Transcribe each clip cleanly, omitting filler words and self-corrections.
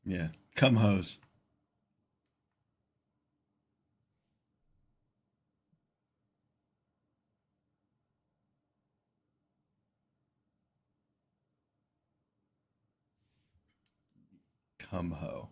Yeah. Come hose. Come ho.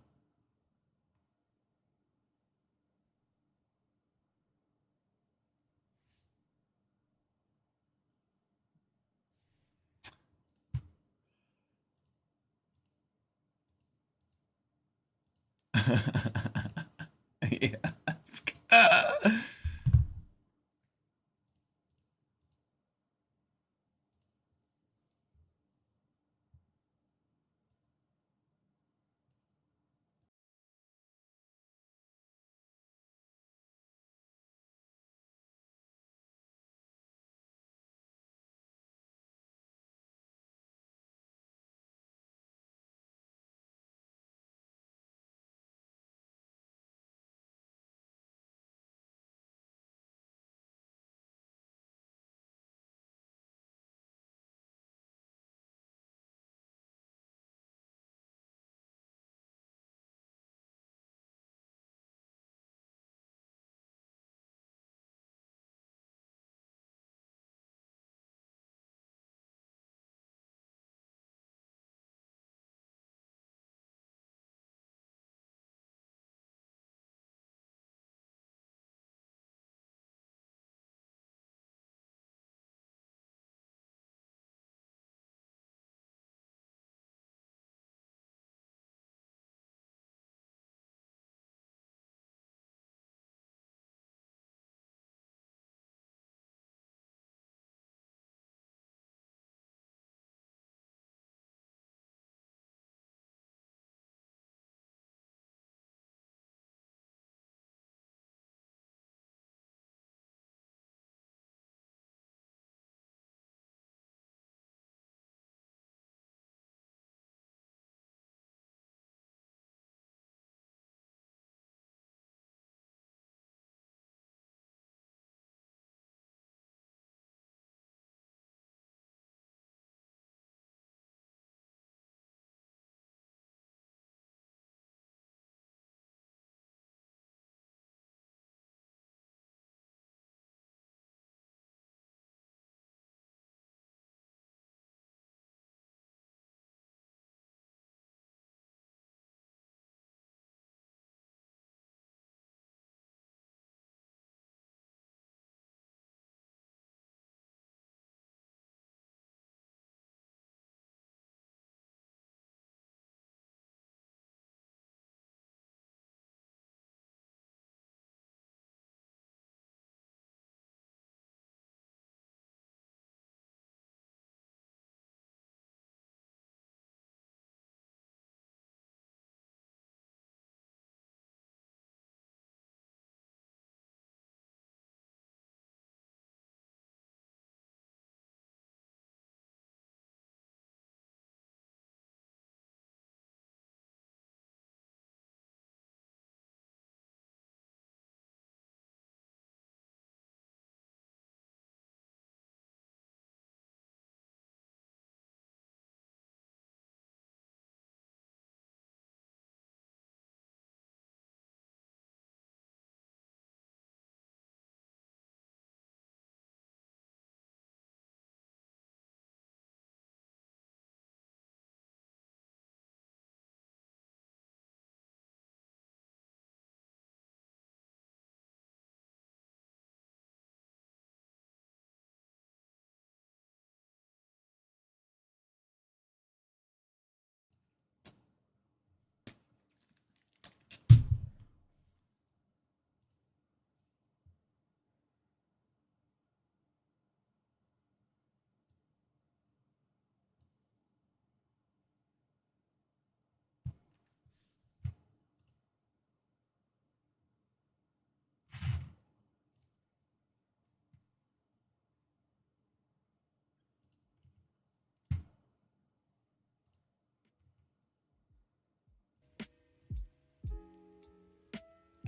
Yeah.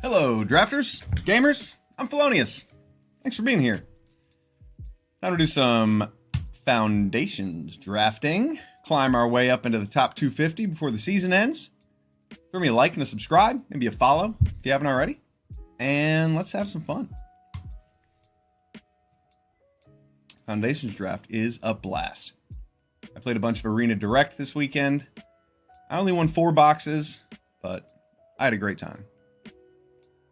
Hello, drafters, gamers. I'm Felonyus. Thanks for being here. Time to do some foundations drafting. Climb our way up into the top 250 before the season ends. Throw me a like and a subscribe, maybe a follow if you haven't already. And let's have some fun. Foundations draft is a blast. I played a bunch of Arena Direct this weekend. I only won 4 boxes, but I had a great time.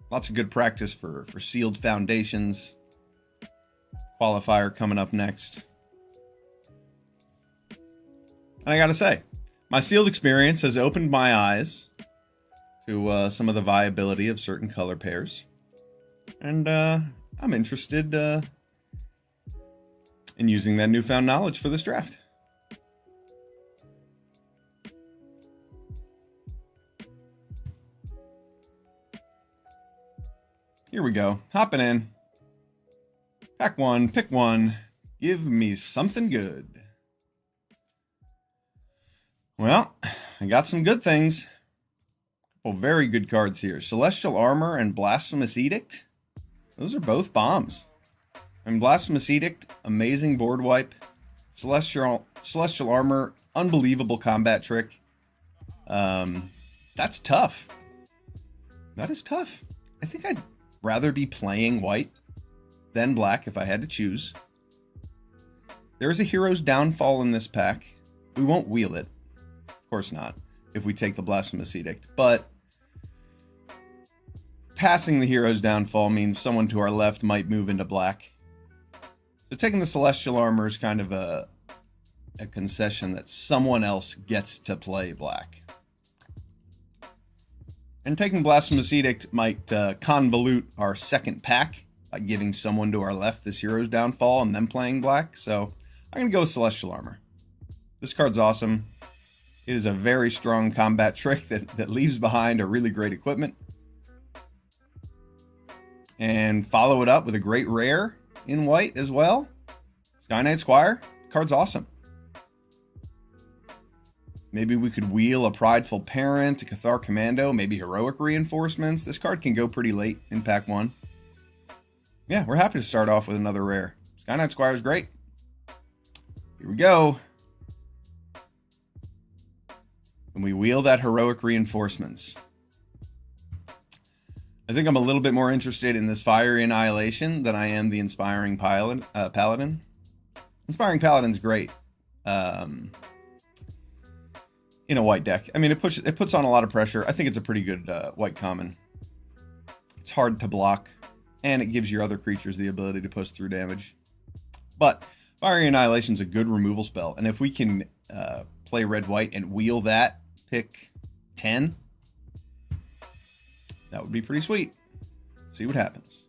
Lots of good practice for sealed foundations. Qualifier coming up next. And I gotta say, my sealed experience has opened my eyes to some of the viability of certain color pairs. And I'm interested in using that newfound knowledge for this draft. Here we go. Hopping in. Pack 1, pick 1. Give me something good. Well, I got some good things. A couple very good cards here. Celestial Armor and Blasphemous Edict. Those are both bombs. And Blasphemous Edict, amazing board wipe. Celestial Armor, unbelievable combat trick. That's tough. That is tough. I think I'd rather be playing white than black if I had to choose. There's a Hero's Downfall in this pack. We won't wheel it. Of course not, if we take the Blasphemous Edict. But passing the Hero's Downfall means someone to our left might move into black. So taking the Celestial Armor is kind of a concession that someone else gets to play black. And taking Blasphemous Edict might convolute our second pack by giving someone to our left this Hero's Downfall and them playing black. So I'm going to go with Celestial Armor. This card's awesome. It is a very strong combat trick that leaves behind a really great equipment. And follow it up with a great rare in white as well. Sky Knight Squire. The card's awesome. Maybe we could wheel a Prideful Parent, a Cathar Commando, maybe Heroic Reinforcements. This card can go pretty late in pack 1. Yeah, we're happy to start off with another rare. Sky Knight Squire is great. Here we go. And we wheel that Heroic Reinforcements. I think I'm a little bit more interested in this Fiery Annihilation than I am the Inspiring Paladin. Inspiring Paladin's great in a white deck. I mean, it puts on a lot of pressure. I think it's a pretty good white common. It's hard to block, and it gives your other creatures the ability to push through damage. But Fiery Annihilation is a good removal spell, and if we can play red-white and wheel that, pick 10, that would be pretty sweet. See what happens.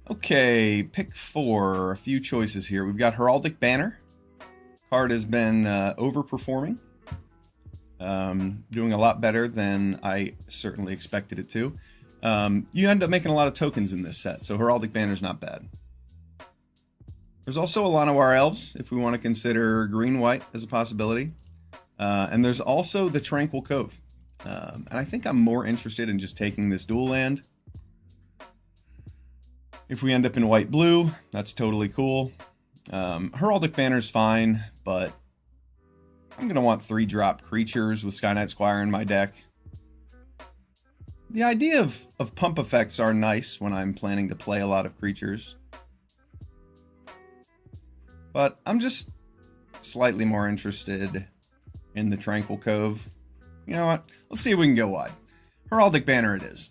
Okay, pick 4. A few choices here. We've got Heraldic Banner. Card has been overperforming. Doing a lot better than I certainly expected it to. You end up making a lot of tokens in this set, so Heraldic Banner's not bad. There's also Llanowar Elves, if we want to consider green-white as a possibility. And there's also the Tranquil Cove. And I think I'm more interested in just taking this dual land. If we end up in white-blue, that's totally cool. Heraldic Banner's fine, but I'm going to want 3-drop creatures with Sky Knight Squire in my deck. The idea of pump effects are nice when I'm planning to play a lot of creatures. But I'm just slightly more interested in the Tranquil Cove. You know what? Let's see if we can go wide. Heraldic Banner it is.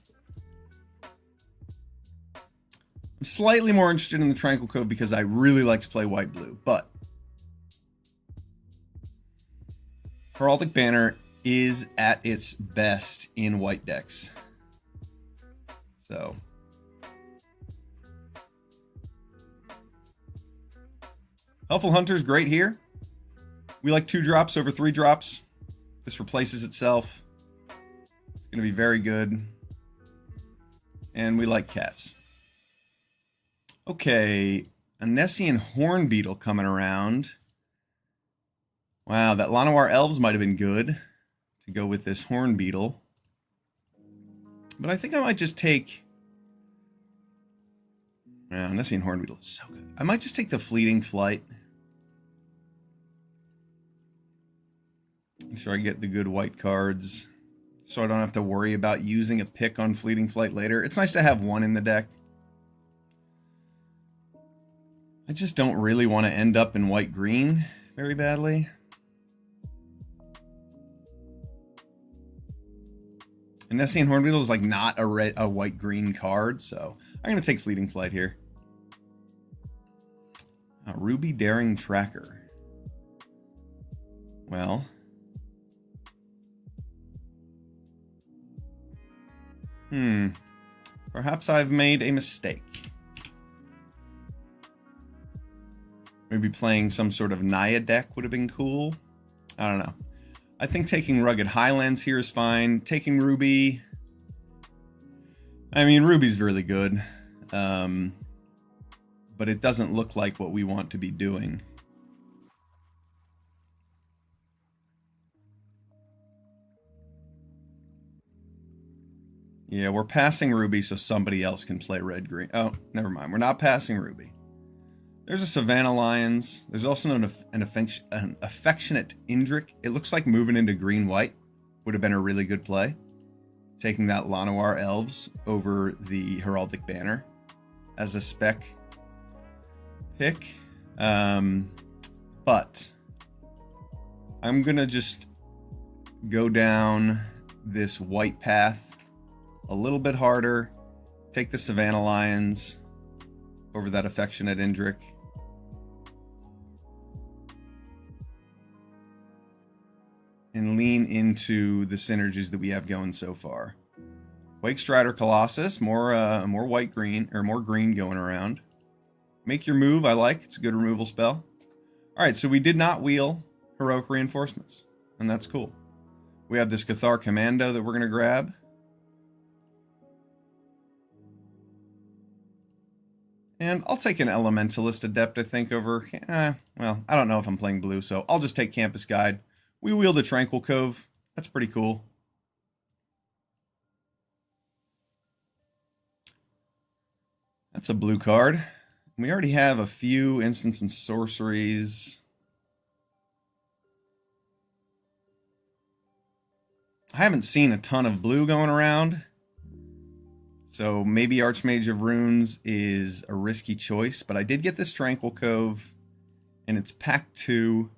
I'm slightly more interested in the Tranquil Cove because I really like to play white-blue, but Heraldic Banner is at its best in white decks. So Helpful Hunter's great here. We like 2 drops over 3 drops. This replaces itself. It's going to be very good. And we like cats. Okay, a Nessian Hornbeetle coming around. Wow, that Llanowar Elves might have been good to go with this Hornbeetle. But I think I might just take... Yeah, Nessian Hornbeetle is so good. I might just take the Fleeting Flight. Make sure I get the good white cards so I don't have to worry about using a pick on Fleeting Flight later. It's nice to have one in the deck. I just don't really want to end up in white-green very badly. And Nessian Hornbeetle is like not a white-green card, so I'm going to take Fleeting Flight here. Ruby Daring Tracker. Well, perhaps I've made a mistake. Maybe playing some sort of Naya deck would have been cool. I don't know. I think taking Rugged Highlands here is fine. Taking Ruby. I mean, Ruby's really good. But it doesn't look like what we want to be doing. Yeah, we're passing Ruby so somebody else can play red-green. Oh, never mind. We're not passing Ruby. There's a Savannah Lions. There's also an Affectionate Indrik. It looks like moving into green-white would have been a really good play. Taking that Llanowar Elves over the Heraldic Banner as a spec pick. But I'm going to just go down this white path a little bit harder. Take the Savannah Lions over that Affectionate Indrik. And lean into the synergies that we have going so far. Quake Strider Colossus, more white-green, or more green going around. Make your move, I like. It's a good removal spell. Alright, so we did not wheel Heroic Reinforcements, and that's cool. We have this Cathar Commando that we're going to grab. And I'll take an Elementalist Adept, I think, over... well, I don't know if I'm playing blue, so I'll just take Campus Guide. We wheeled a Tranquil Cove. That's pretty cool. That's a blue card. We already have a few instants and sorceries. I haven't seen a ton of blue going around. So maybe Archmage of Runes is a risky choice. But I did get this Tranquil Cove. And it's pack 2.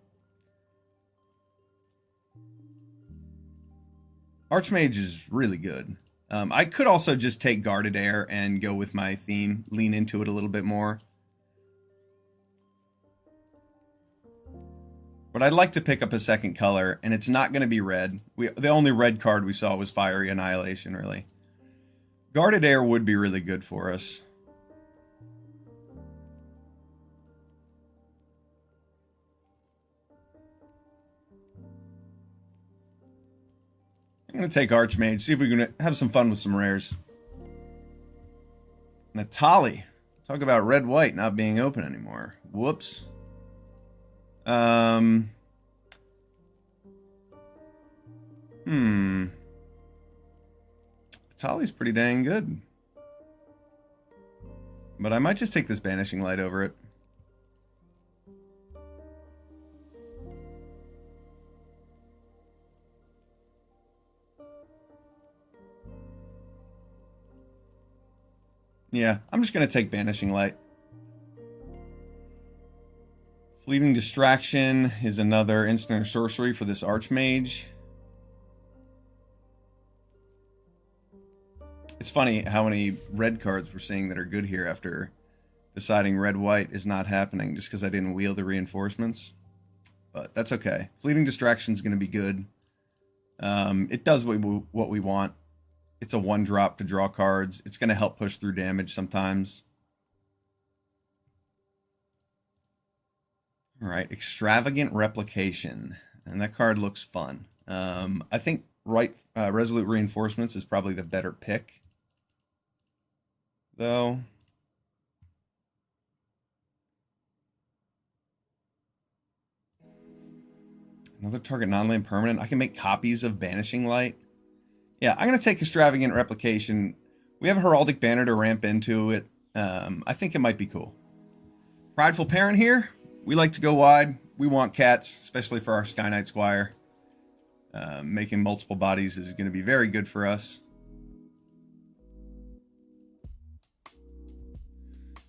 Archmage is really good. I could also just take Guarded Air and go with my theme, lean into it a little bit more. But I'd like to pick up a second color, and it's not going to be red. The only red card we saw was Fiery Annihilation, really. Guarded Air would be really good for us. I'm going to take Archmage, see if we can have some fun with some rares. Natali. Talk about red-white not being open anymore. Whoops. Natali's pretty dang good. But I might just take this Banishing Light over it. Yeah, I'm just going to take Banishing Light. Fleeting Distraction is another instant or sorcery for this Archmage. It's funny how many red cards we're seeing that are good here after deciding red-white is not happening just because I didn't wheel the reinforcements. But that's okay. Fleeting Distraction is going to be good. It does what we want. It's a 1-drop to draw cards. It's going to help push through damage sometimes. All right, Extravagant Replication. And that card looks fun. I think Resolute Reinforcements is probably the better pick, though. Another target non-land permanent. I can make copies of Banishing Light. Yeah, I'm going to take Extravagant Replication. We have a Heraldic Banner to ramp into it. I think it might be cool. Prideful Parent here. We like to go wide. We want cats, especially for our Sky Knight Squire. Making multiple bodies is going to be very good for us.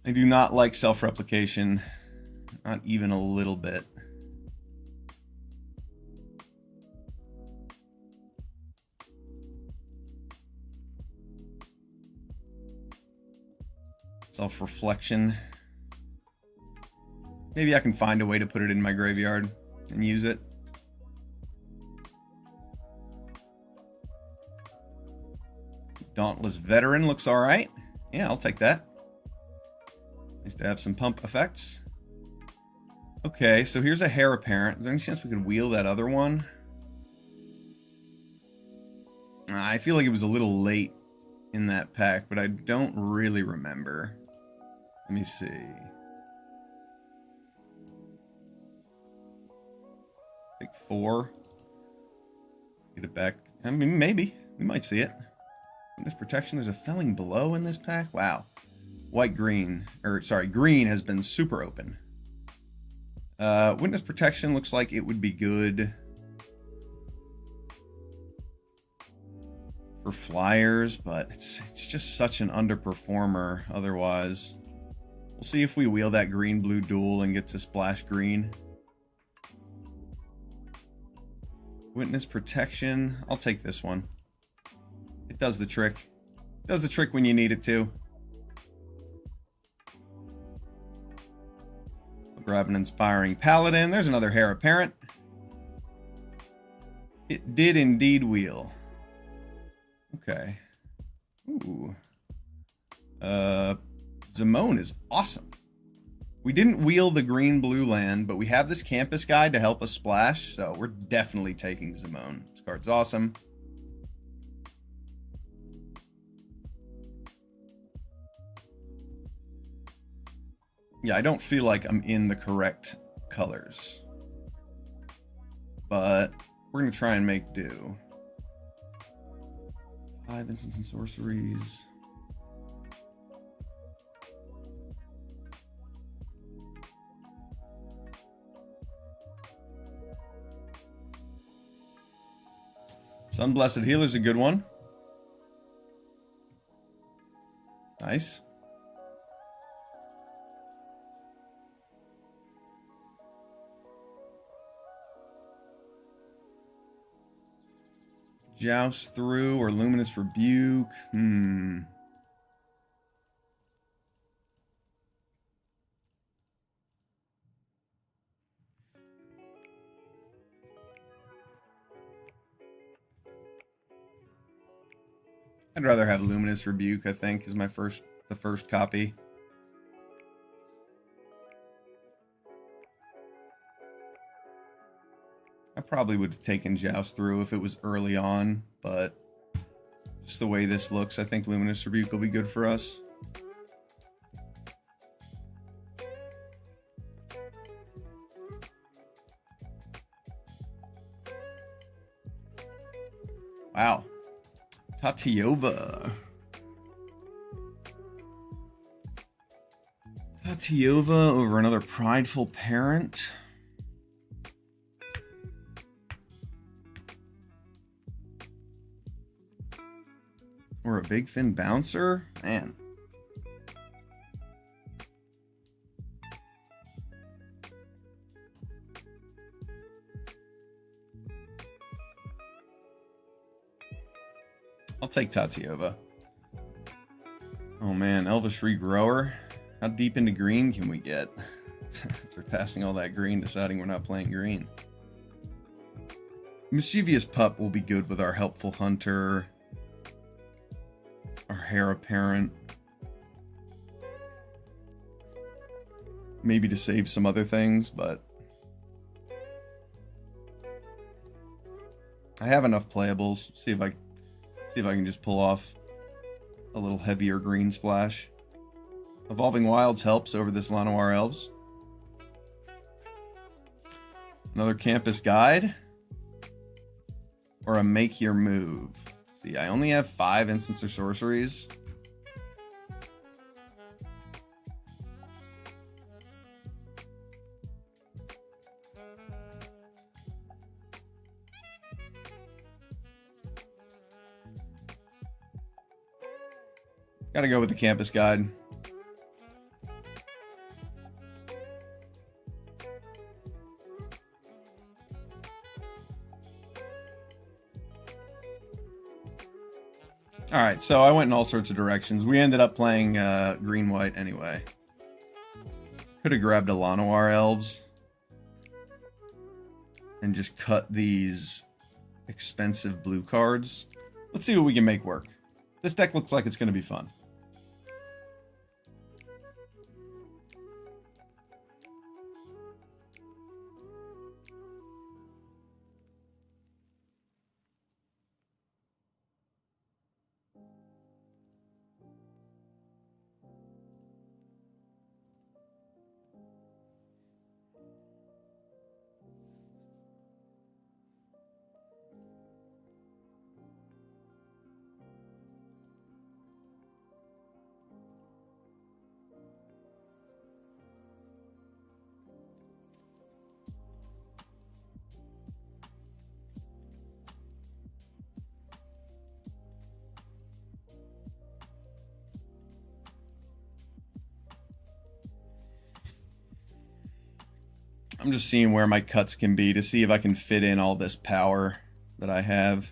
I do not like self-replication, not even a little bit. Self-reflection. Maybe I can find a way to put it in my graveyard and use it. Dauntless Veteran looks all right. Yeah, I'll take that. Nice to have some pump effects. Okay, so here's a Heir Apparent. Is there any chance we could wheel that other one? I feel like it was a little late in that pack, but I don't really remember. Let me see. Take 4. Get it back. I mean, maybe. We might see it. Witness Protection. There's a Felling Blow in this pack. Wow. Green has been super open. Witness Protection looks like it would be good for flyers, but it's just such an underperformer otherwise. We'll see if we wheel that green-blue duel and get to splash green. Witness Protection. I'll take this one. It does the trick. It does the trick when you need it to. I'll grab an Inspiring Paladin. There's another Heir Apparent. It did indeed wheel. Okay. Ooh. Zimone is awesome. We didn't wheel the green-blue land, but we have this Campus Guide to help us splash, so we're definitely taking Zimone. This card's awesome. Yeah, I don't feel like I'm in the correct colors, but we're going to try and make do. 5 instants and sorceries. Sunblessed Healer's a good one. Nice. Joust Through or Luminous Rebuke. I'd rather have Luminous Rebuke, I think, is the first copy. I probably would have taken Joust Through if it was early on, but just the way this looks, I think Luminous Rebuke will be good for us. Wow. Tatyova. Tatyova over another Prideful Parent. Or a Big Fin Bouncer? Man. I'll take Tatyova. Oh man, Elvish Regrower. How deep into green can we get? After passing all that green, deciding we're not playing green. Mischievous Pup will be good with our Helpful Hunter. Our Heir Apparent. Maybe to save some other things, but I have enough playables. See if I can just pull off a little heavier green splash. Evolving Wilds helps over this Llanowar Elves. Another Campus Guide. Or a Make Your Move. See, I only have 5 instants or sorceries. Gotta go with the campus guide. Alright, so I went in all sorts of directions. We ended up playing green-white anyway. Could have grabbed a Llanowar Elves and just cut these expensive blue cards. Let's see what we can make work. This deck looks like it's going to be fun. I'm just seeing where my cuts can be to see if I can fit in all this power that I have.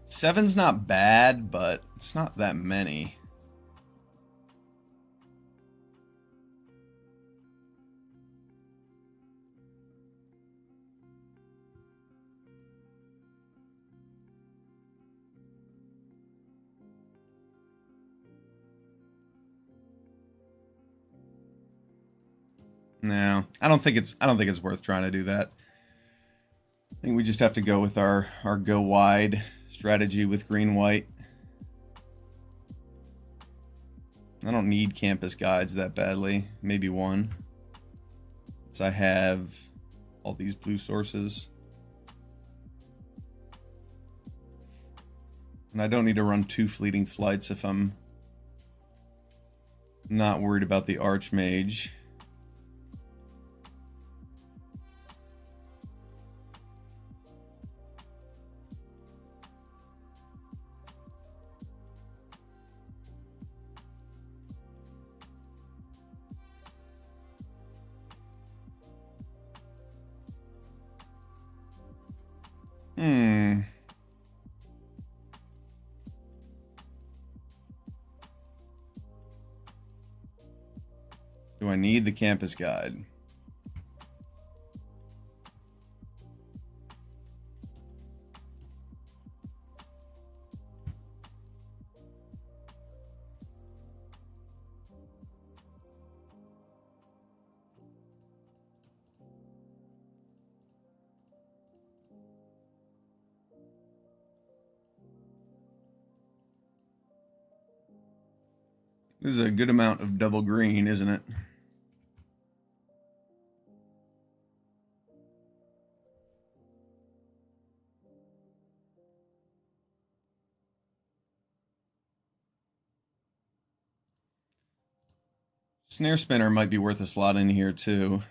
Seven's not bad, but it's not that many. No, I don't think it's worth trying to do that. I think we just have to go with our go wide strategy with green-white. I don't need campus guides that badly. Maybe one. Since I have all these blue sources. And I don't need to run 2 fleeting flights if I'm not worried about the Archmage. Do I need the campus guide? This is a good amount of double green, isn't it? Snare Spinner might be worth a slot in here too.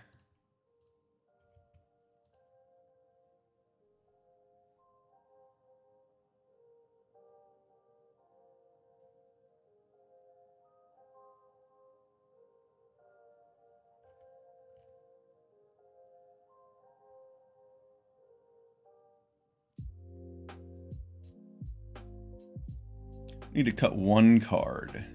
Need to cut 1 card.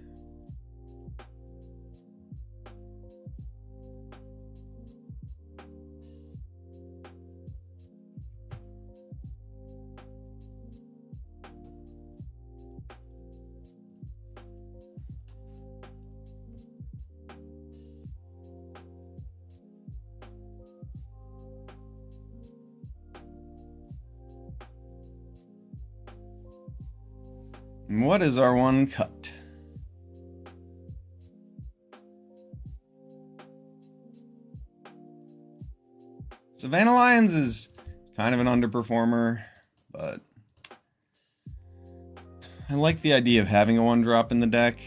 And what is our 1 cut? Savannah Lions is kind of an underperformer, but I like the idea of having a 1-drop in the deck.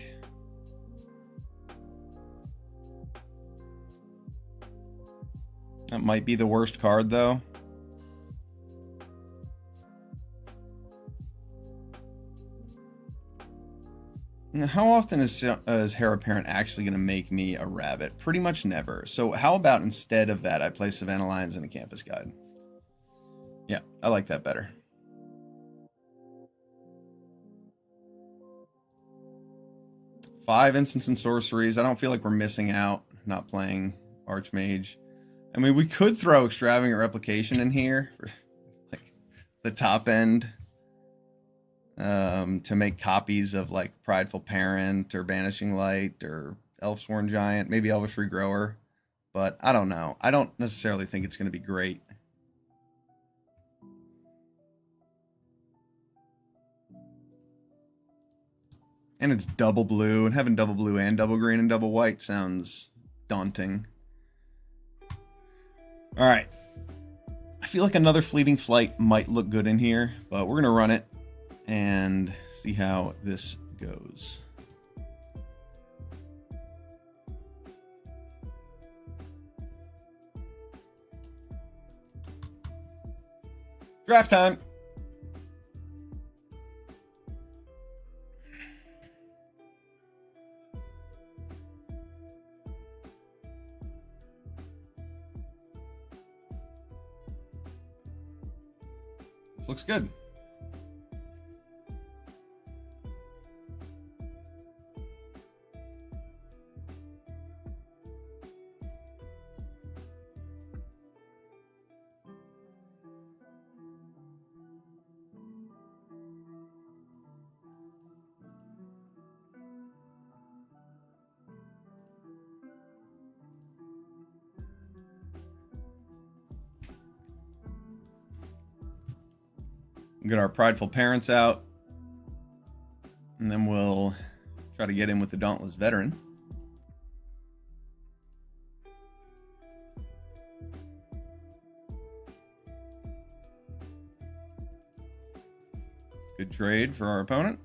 That might be the worst card, though. Now, how often is Heir Apparent actually going to make me a rabbit? Pretty much never. So how about instead of that, I play Savannah Lions in a Campus Guide? Yeah, I like that better. Five instants and sorceries. I don't feel like we're missing out not playing Archmage. I mean, we could throw Extravagant Replication in here for like the top end. To make copies of like Prideful Parent or Banishing Light or Elfsworn Giant, maybe Elvish Regrower, but I don't know. I don't necessarily think it's going to be great. And it's double blue, and having double blue and double green and double white sounds daunting. All right. I feel like another Fleeting Flight might look good in here, but we're going to run it and see how this goes. Draft time. This looks good. Get our Prideful Parents out, and then we'll try to get in with the Dauntless Veteran. Good trade for our opponent.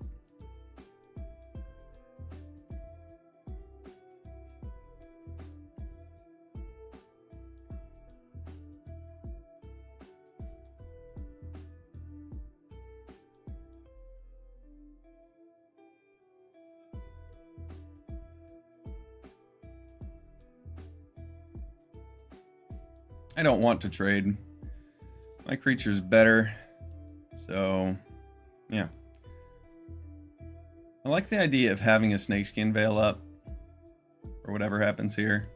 I don't want to trade. My creature's better. So, yeah. I like the idea of having a Snakeskin Veil up or whatever happens here.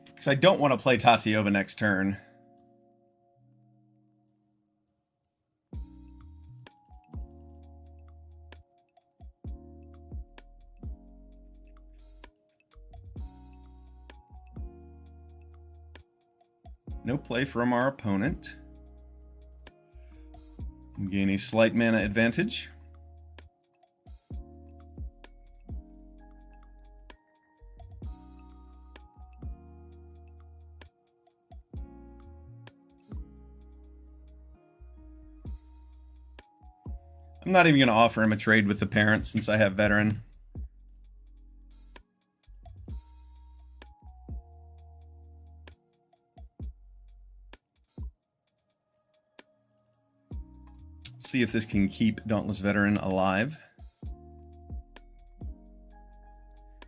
Because I don't want to play Tatiova next turn. No play from our opponent. Gain a slight mana advantage. I'm not even going to offer him a trade with the parent since I have Veteran. See if this can keep Dauntless Veteran alive.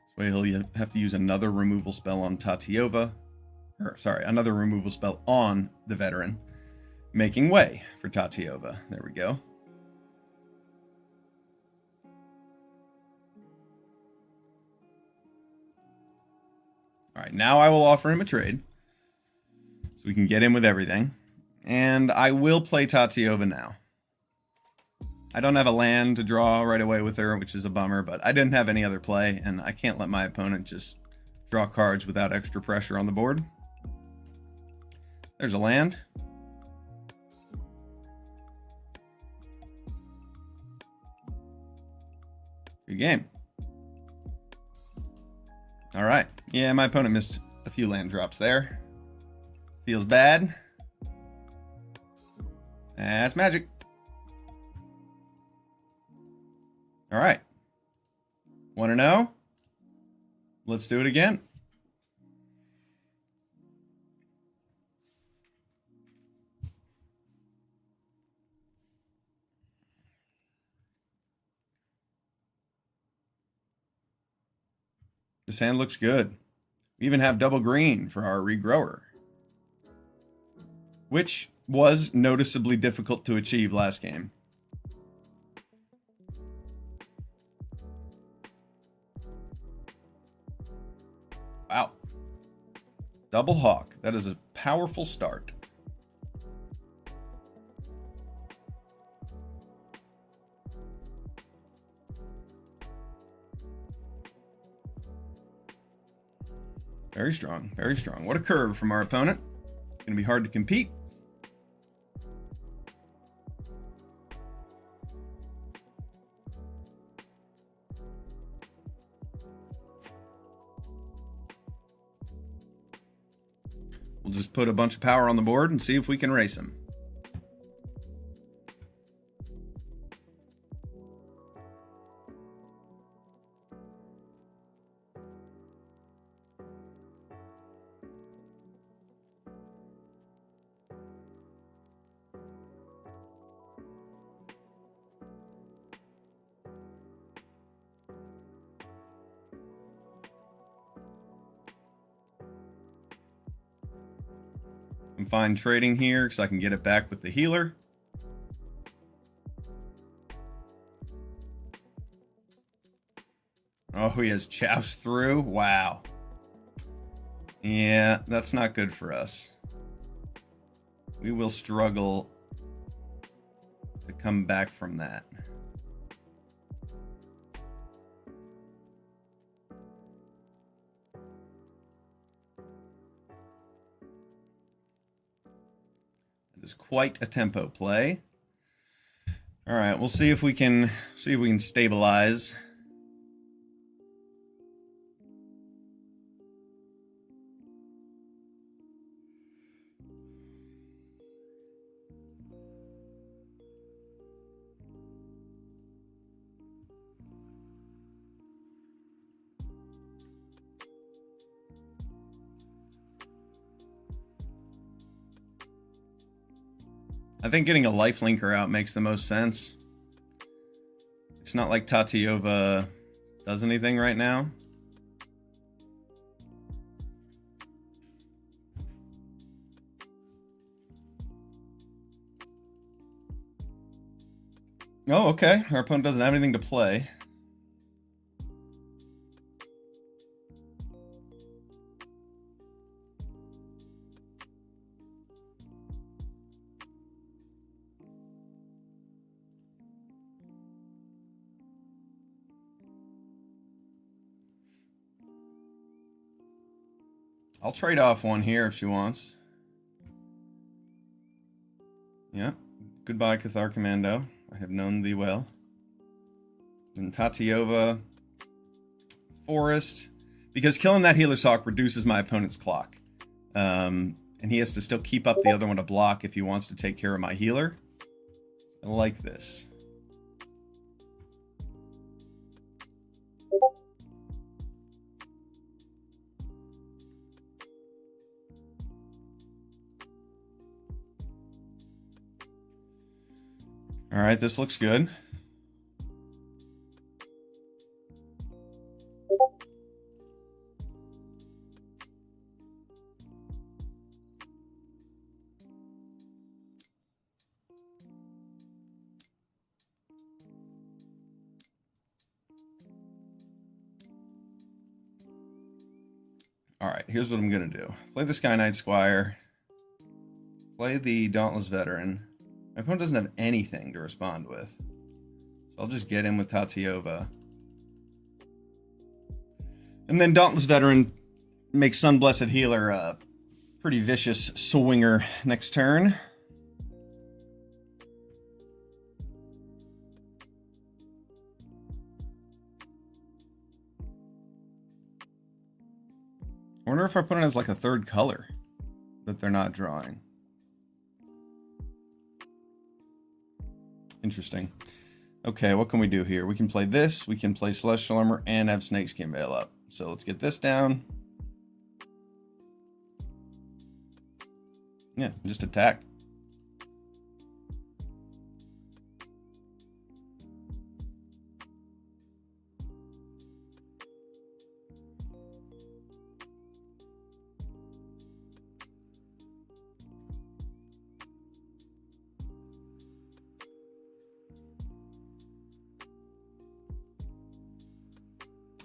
This way he'll have to use another removal spell on Tatiova. Or, sorry, another removal spell on the Veteran. Making way for Tatiova. There we go. Alright, now I will offer him a trade. So we can get in with everything. And I will play Tatiova now. I don't have a land to draw right away with her, which is a bummer, but I didn't have any other play, and I can't let my opponent just draw cards without extra pressure on the board. There's a land. Good game. All right. Yeah, my opponent missed a few land drops there. Feels bad. That's magic. All right. 1-0. Let's do it again. This hand looks good. We even have double green for our regrower, which was noticeably difficult to achieve last game. Wow. Double hawk. That is a powerful start. Very strong, very strong. What a curve from our opponent. Gonna be hard to compete. We'll just put a bunch of power on the board and see if we can race him. I'm fine trading here because I can get it back with the healer. Oh, he has Chouse through. Wow. Yeah, that's not good for us. We will struggle to come back from that. It is quite a tempo play. All right, we'll see if we can stabilize. I think getting a lifelinker out makes the most sense. It's not like Tatiova does anything right now. Oh, okay. Our opponent doesn't have anything to play. I'll trade off one here if she wants. Yeah. Goodbye, Cathar Commando. I have known thee well. And Tatiova, Forest. Because killing that Healer's Hawk reduces my opponent's clock. And he has to still keep up the other one to block if he wants to take care of my healer. I like this. All right, this looks good. All right, here's what I'm going to do. Play the Sky Knight Squire. Play the Dauntless Veteran. My opponent doesn't have anything to respond with. So I'll just get in with Tatiova. And then Dauntless Veteran makes Sunblessed Healer a pretty vicious swinger next turn. I wonder if our opponent has like a third color that they're not drawing. Interesting. Okay, what can we do here? We can play this, we can play Celestial Armor, and have Snakeskin Veil up. So let's get this down. Yeah, just attack.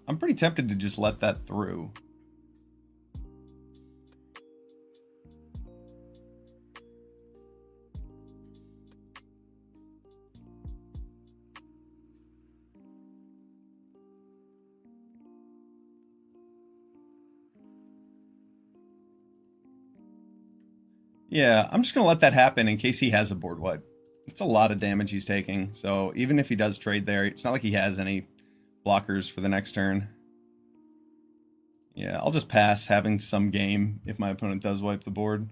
I'm pretty tempted to just let that through. Yeah, I'm just going to let that happen in case he has a board wipe. It's a lot of damage he's taking, so even if he does trade there, it's not like he has any blockers for the next turn. Yeah, I'll just pass having some game if my opponent does wipe the board.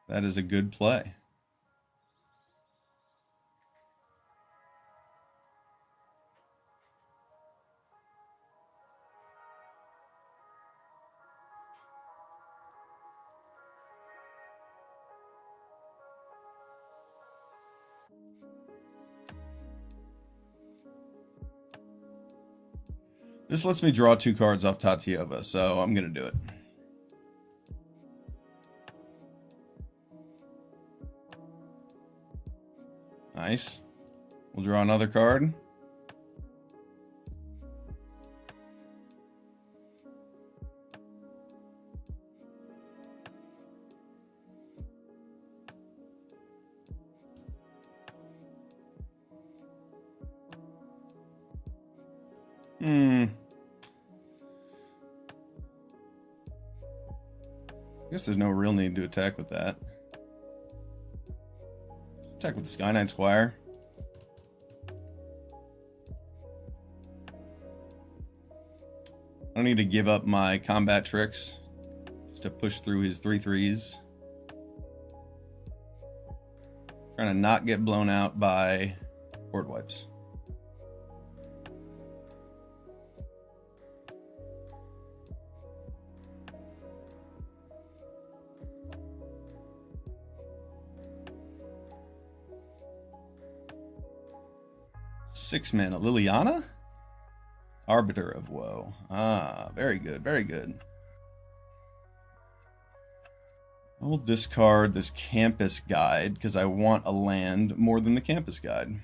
That is a good play. This lets me draw 2 cards off Tatiova, so I'm going to do it. Nice. We'll draw another card. I guess there's no real need to attack with that. Attack with the Sky Knight Squire. I don't need to give up my combat tricks just to push through his 3/3s. Trying to not get blown out by board wipes. Six mana. Liliana? Arbiter of Woe. Ah, very good, very good. I will discard this Campus Guide because I want a land more than the Campus Guide.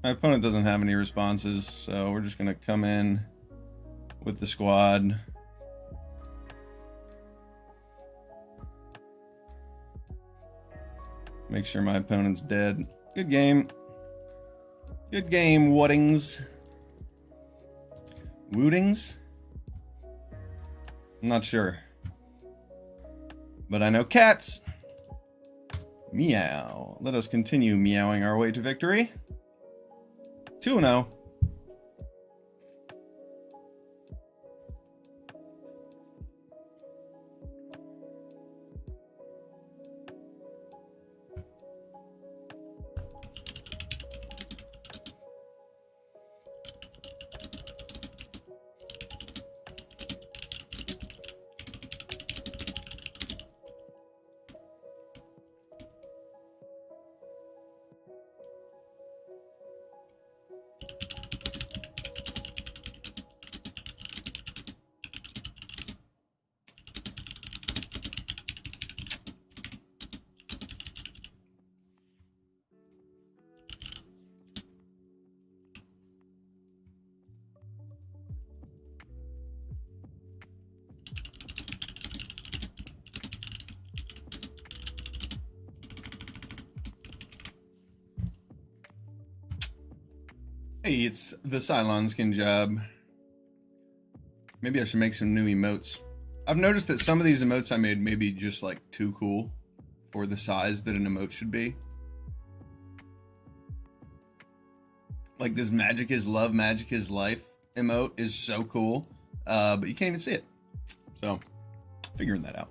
My opponent doesn't have any responses, so we're just going to come in with the squad. Make sure my opponent's dead. Good game. Good game, Wootings. Wootings? I'm not sure. But I know cats. Meow. Let us continue meowing our way to victory. 2-0. Hey, it's the Cylon Skin Job. Maybe I should make some new emotes. I've noticed that some of these emotes I made may be just like too cool for the size that an emote should be. Like this magic is love, magic is life emote is so cool, but you can't even see it. So, figuring that out.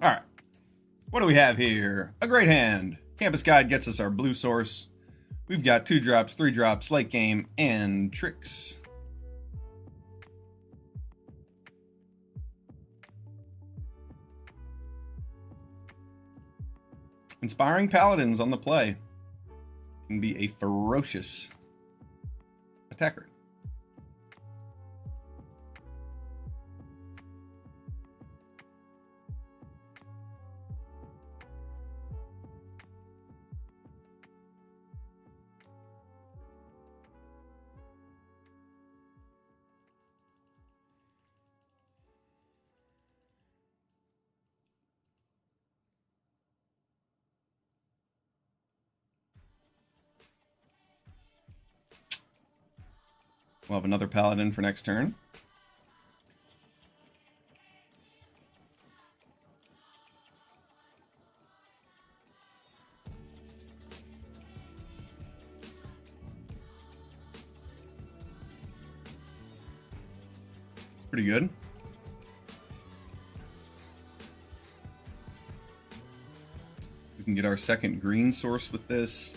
All right, what do we have here? A great hand. Campus Guide gets us our blue source. We've got 2 drops, 3 drops, late game, and tricks. Inspiring Paladins on the play. Can be a ferocious attacker. We'll have another Paladin for next turn. Pretty good. We can get our second green source with this.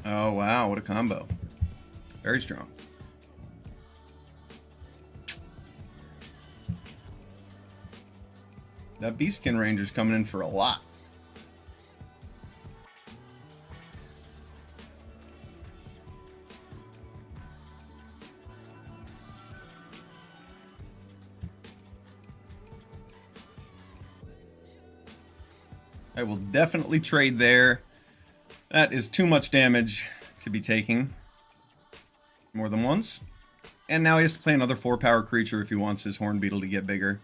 Oh, wow, what a combo. Very strong. That Beastkin Ranger's coming in for a lot. I will definitely trade there. That is too much damage to be taking more than once. And now he has to play another 4-power creature if he wants his Horn Beetle to get bigger.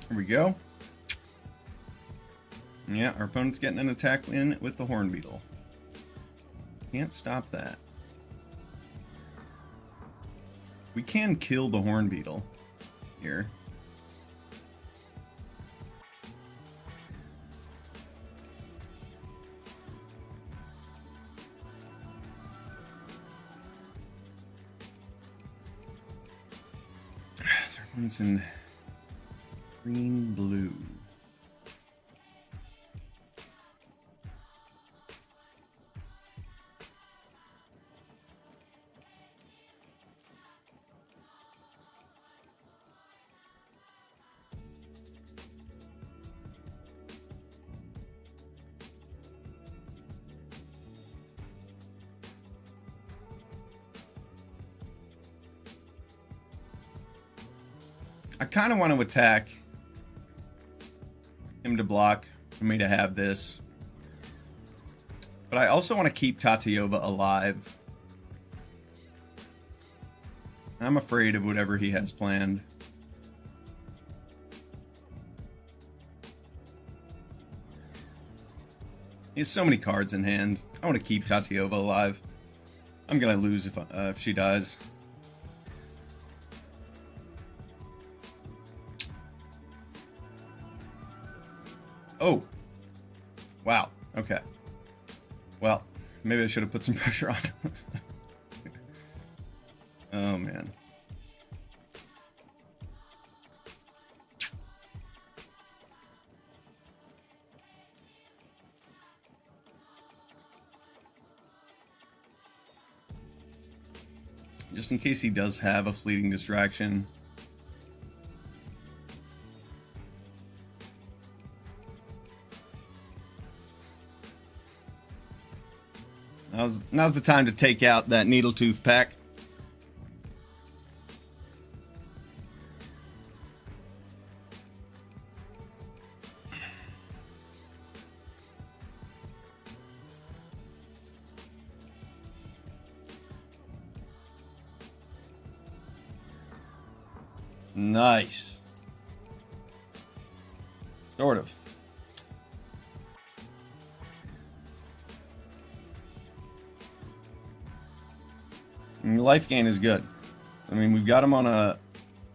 Here we go. Yeah, our opponent's getting an attack in with the Horn Beetle. Can't stop that. We can kill the Horn Beetle here. Our opponent's in green, blue. I kind of want to attack him to block for me to have this. But I also want to keep Tatiova alive. I'm afraid of whatever he has planned. He has so many cards in hand. I want to keep Tatiova alive. I'm going to lose if she dies. Oh, wow. Okay. Well, maybe I should have put some pressure on. Oh, man. Just in case he does have a fleeting distraction. Now's the time to take out that needle tooth pack. Nice. Sort of. And life gain is good. I mean, we've got him on a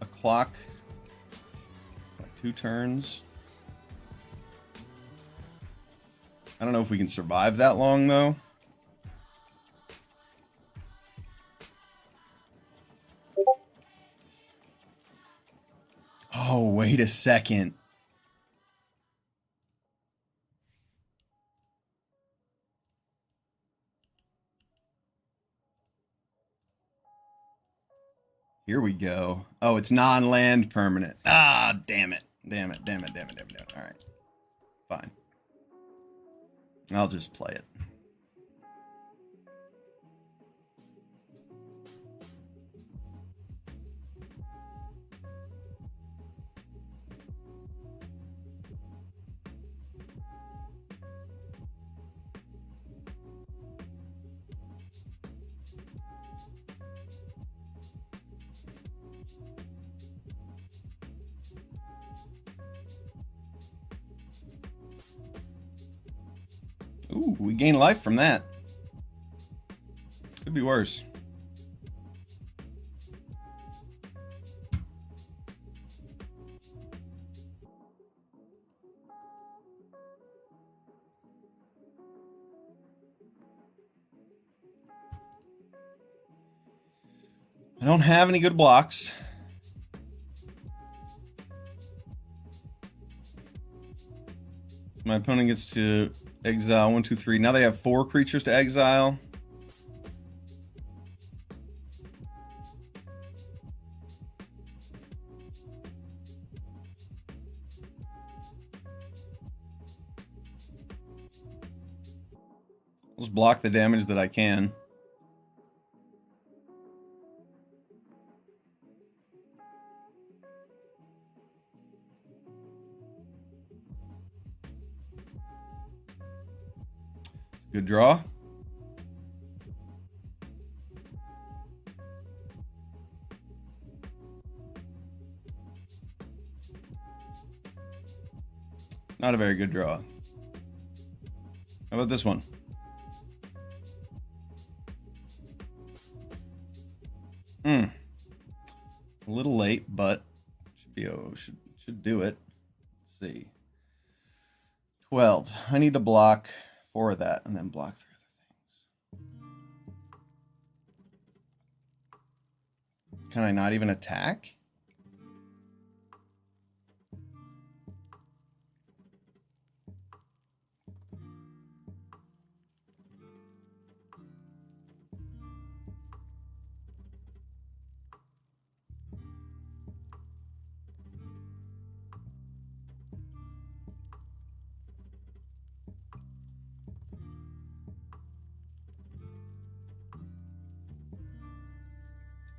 clock. 2 turns. I don't know if we can survive that long, though. Oh, wait a second. Here we go. Oh, it's non-land permanent. Ah, damn it. Damn it, damn it, damn it, damn it, damn it. All right. Fine. I'll just play it. Ooh, we gain life from that. Could be worse. I don't have any good blocks. My opponent gets to exile 1, 2, 3. Now they have 4 creatures to exile. I'll just block the damage that I can. Good draw. Not a very good draw. How about this one? A little late, but should do it. Let's see. 12. I need to block 4 of that and then block 3 other things. Can I not even attack?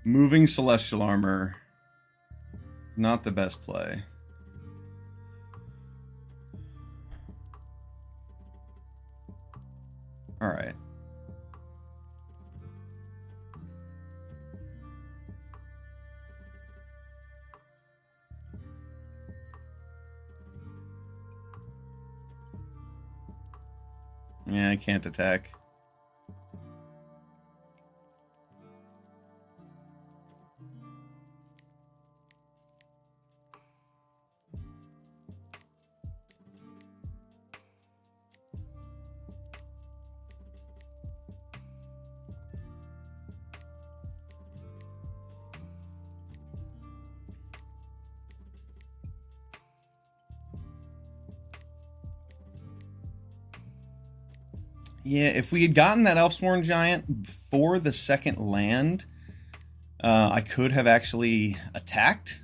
Moving Celestial Armor. Not the best play. All right. Yeah, I can't attack. Yeah, if we had gotten that Elfsworn Giant before the second land, I could have actually attacked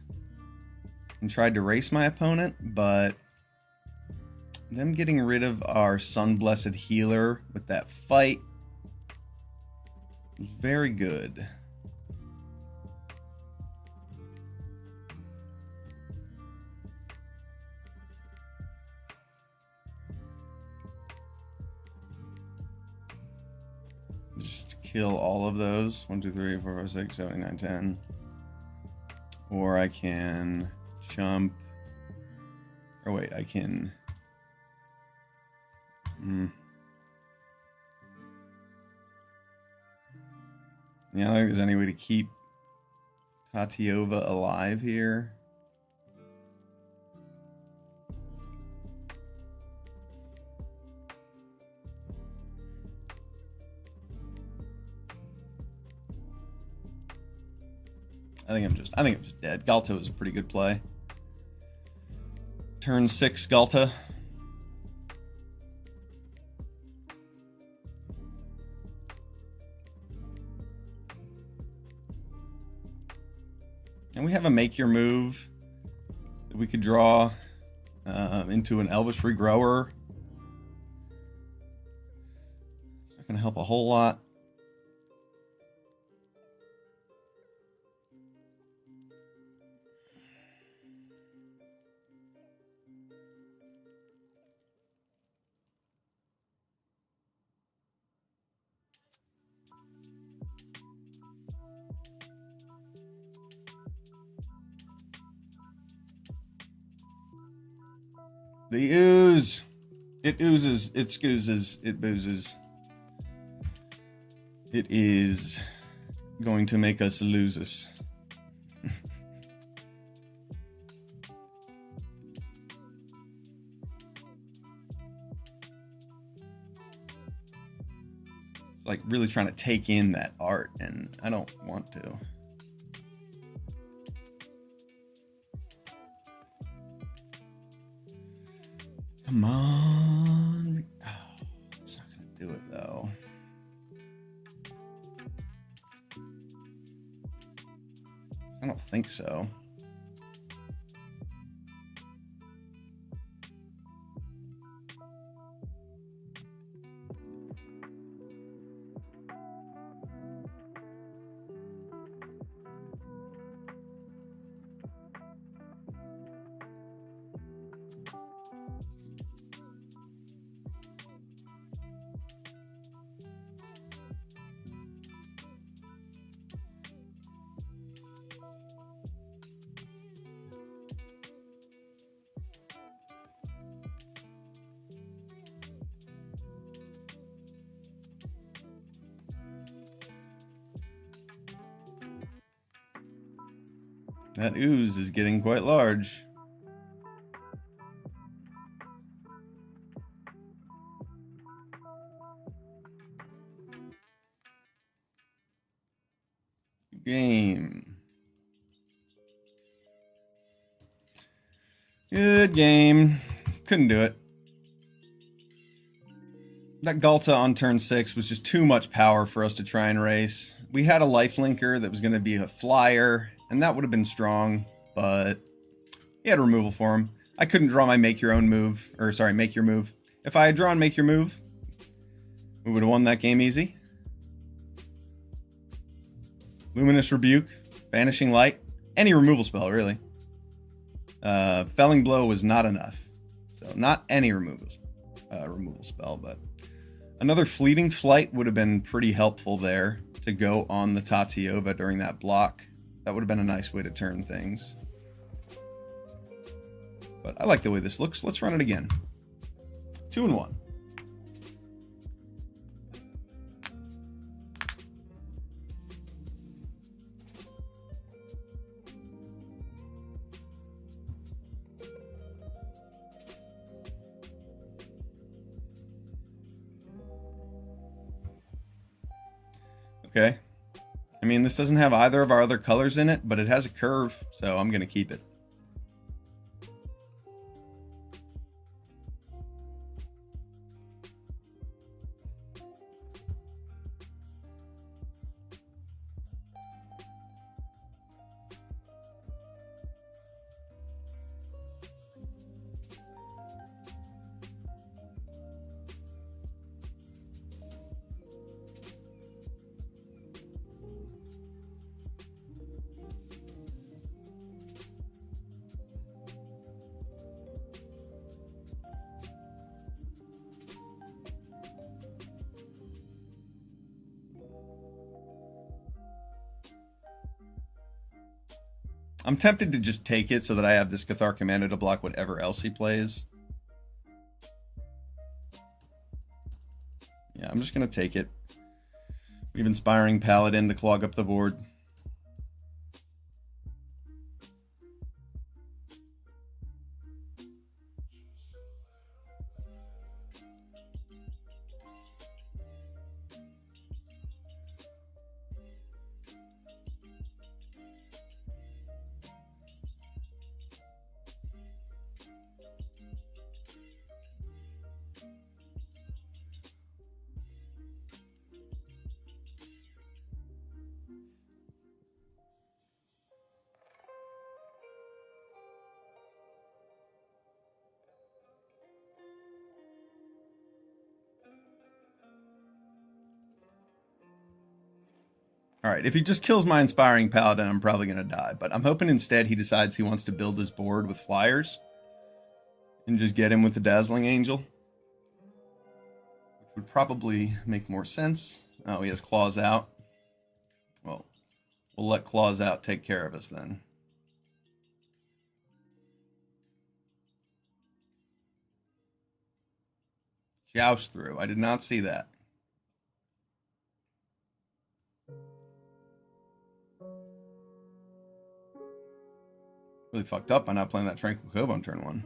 and tried to race my opponent, but them getting rid of our Sun-Blessed Healer with that fight was very good. Just kill all of those. 1, 2, 3, 4, 5, 6, 7, 8, 9, 10. Or I can jump. Or wait, I can. Yeah, I don't think there's any way to keep Tatiova alive here. I think I'm just dead. Galta was a pretty good play. Turn 6 Galta. And we have a make your move that we could draw into an Elvish Regrower. It's not going to help a whole lot. The ooze. It oozes. It scoozes. It boozes. It is going to make us lose us. Like really trying to take in that art, and I don't want to. Come on. Oh, it's not going to do it, though. I don't think so. That ooze is getting quite large. Game. Good game. Couldn't do it. That Galta on turn 6 was just too much power for us to try and race. We had a lifelinker that was going to be a flyer, and that would have been strong, but he had removal for him. I couldn't draw my make your move. If I had drawn make your move, we would have won that game easy. Luminous Rebuke, Vanishing Light, any removal spell, really. Felling Blow was not enough. So not any removal spell, but another Fleeting Flight would have been pretty helpful there to go on the Tatiova during that block. That would have been a nice way to turn things. But I like the way this looks. Let's run it again. 2-1. Okay. I mean, this doesn't have either of our other colors in it, but it has a curve, so I'm going to keep it. I'm tempted to just take it so that I have this Cathar Commander to block whatever else he plays. Yeah, I'm just going to take it. We have Inspiring Paladin to clog up the board. All right, if he just kills my Inspiring Paladin, I'm probably going to die. But I'm hoping instead he decides he wants to build his board with flyers and just get him with the Dazzling Angel, which would probably make more sense. Oh, he has Claws Out. Well, we'll let Claws Out take care of us then. Joust through. I did not see that. Really fucked up by not playing that Tranquil Cove on turn 1.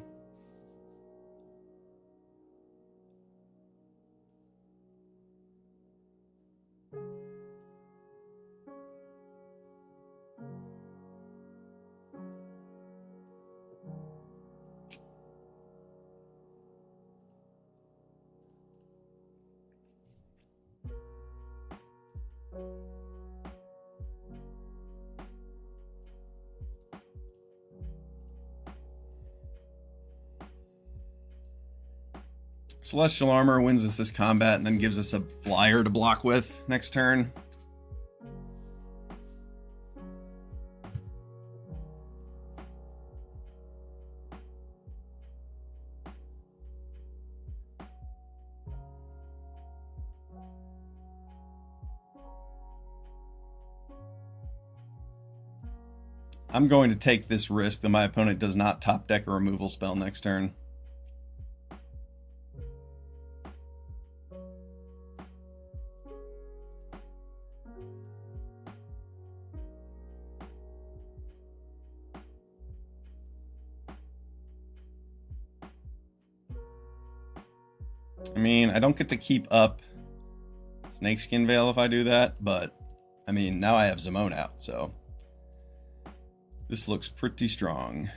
Celestial Armor wins us this combat and then gives us a flyer to block with next turn. I'm going to take this risk that my opponent does not top deck a removal spell next turn. I mean, I don't get to keep up Snakeskin Veil if I do that, but I mean, now I have Zimone out, so this looks pretty strong.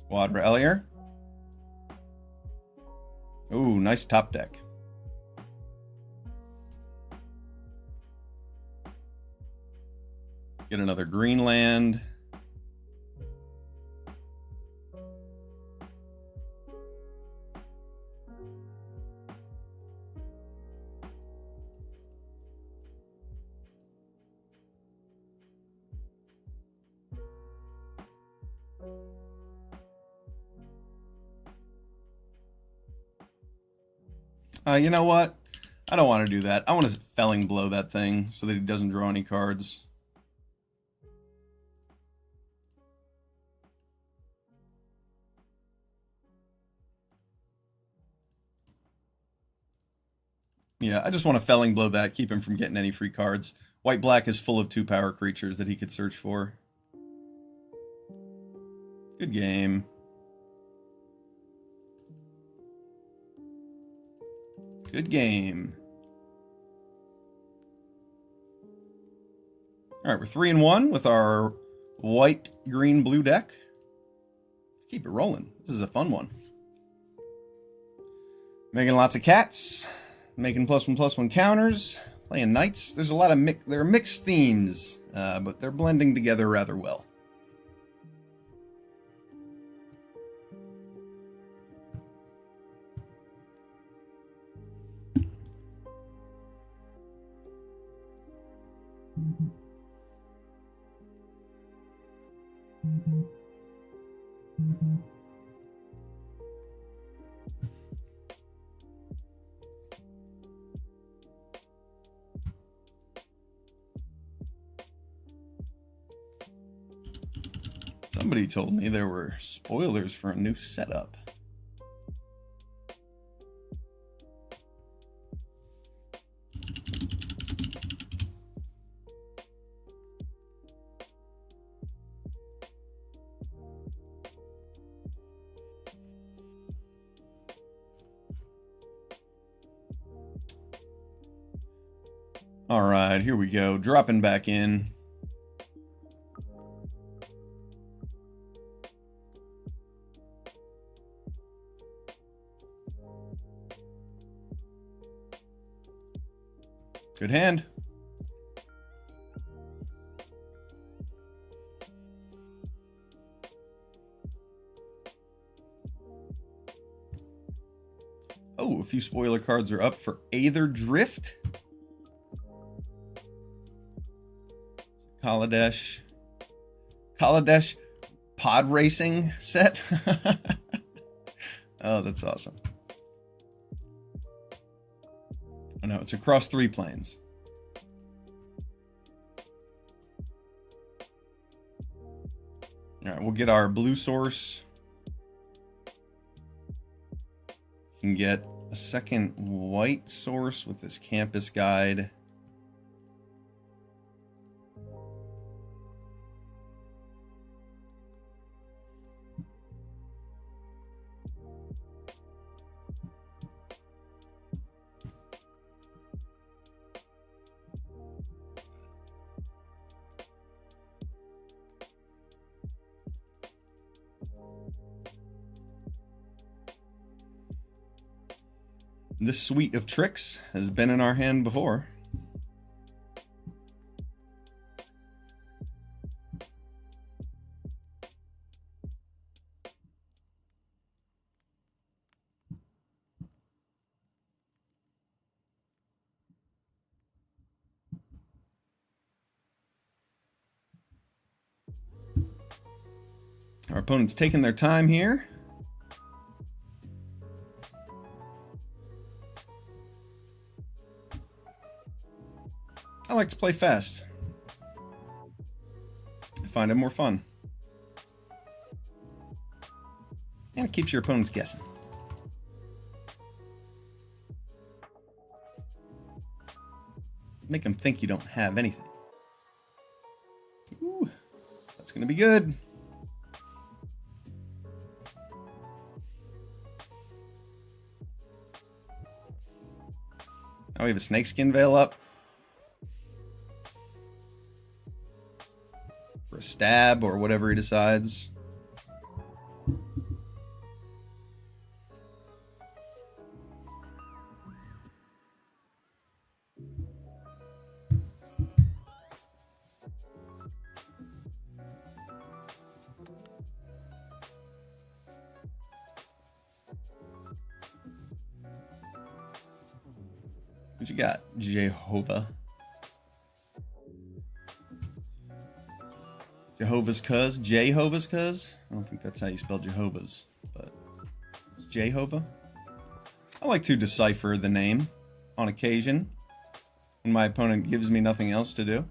Squad Relier. Ooh, nice top deck. Get another green land. You know what? I don't want to do that. I want to Felling Blow that thing so that he doesn't draw any cards. Yeah, I just want to Felling Blow that, keep him from getting any free cards. White-black is full of 2-power creatures that he could search for. Good game. Good game. All right, we're 3-1 with our white, green, blue deck. Let's keep it rolling. This is a fun one. Making lots of cats. Making +1/+1 counters. Playing knights. There's a lot of there are mixed themes, but they're blending together rather well. Somebody told me there were spoilers for a new setup. All right, here we go. Dropping back in. Good hand. Oh, a few spoiler cards are up for Aether Drift. Kaladesh pod racing set. Oh, that's awesome. Oh no, it's across 3 planes. All right, we'll get our blue source. You can get a second white source with this campus guide. This suite of tricks has been in our hand before. Our opponent's taking their time here. I like to play fast. I find it more fun. And it keeps your opponents guessing. Make them think you don't have anything. Ooh, that's going to be good. Now we have a snakeskin veil up. For a stab or whatever he decides. What you got, Jehovah? Jehovah's Cuz? Jehovah's Cuz? I don't think that's how you spell Jehovah's, but it's Jehovah. I like to decipher the name on occasion when my opponent gives me nothing else to do.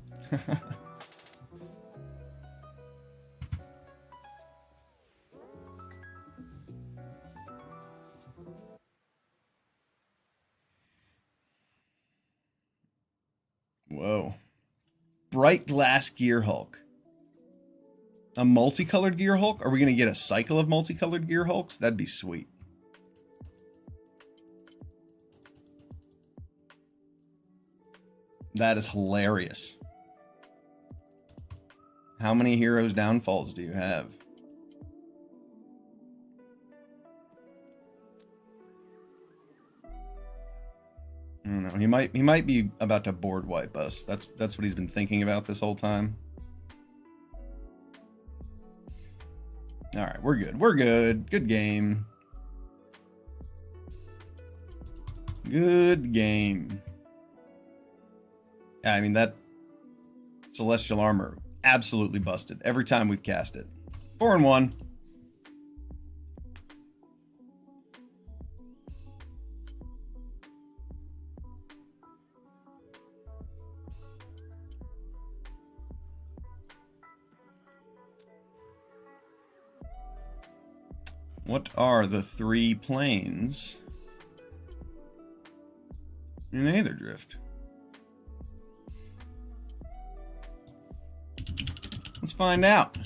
Whoa. Bright Glass Gear Hulk. A multicolored Gear Hulk? Are we going to get a cycle of multicolored Gear Hulks? That'd be sweet. That is hilarious. How many Heroes Downfalls do you have? I don't know. He might be about to board wipe us. That's what he's been thinking about this whole time. All right, we're good. We're good. Good game. Good game. Yeah, I mean, that Celestial Armor absolutely busted every time we've cast it. 4-1. What are the 3 planes in Aether Drift? Let's find out.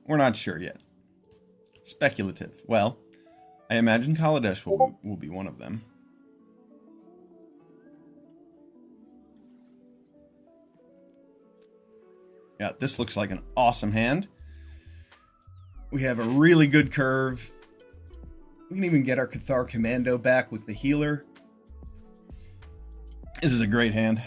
We're not sure yet. Speculative. Well, I imagine Kaladesh will be one of them. Yeah, this looks like an awesome hand. We have a really good curve. We can even get our Cathar Commando back with the healer. This is a great hand.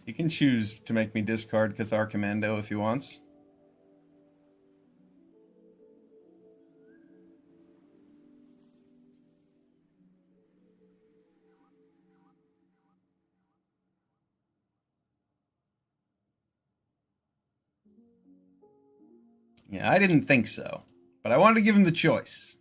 He can choose to make me discard Cathar Commando if he wants. Yeah, I didn't think so, but I wanted to give him the choice.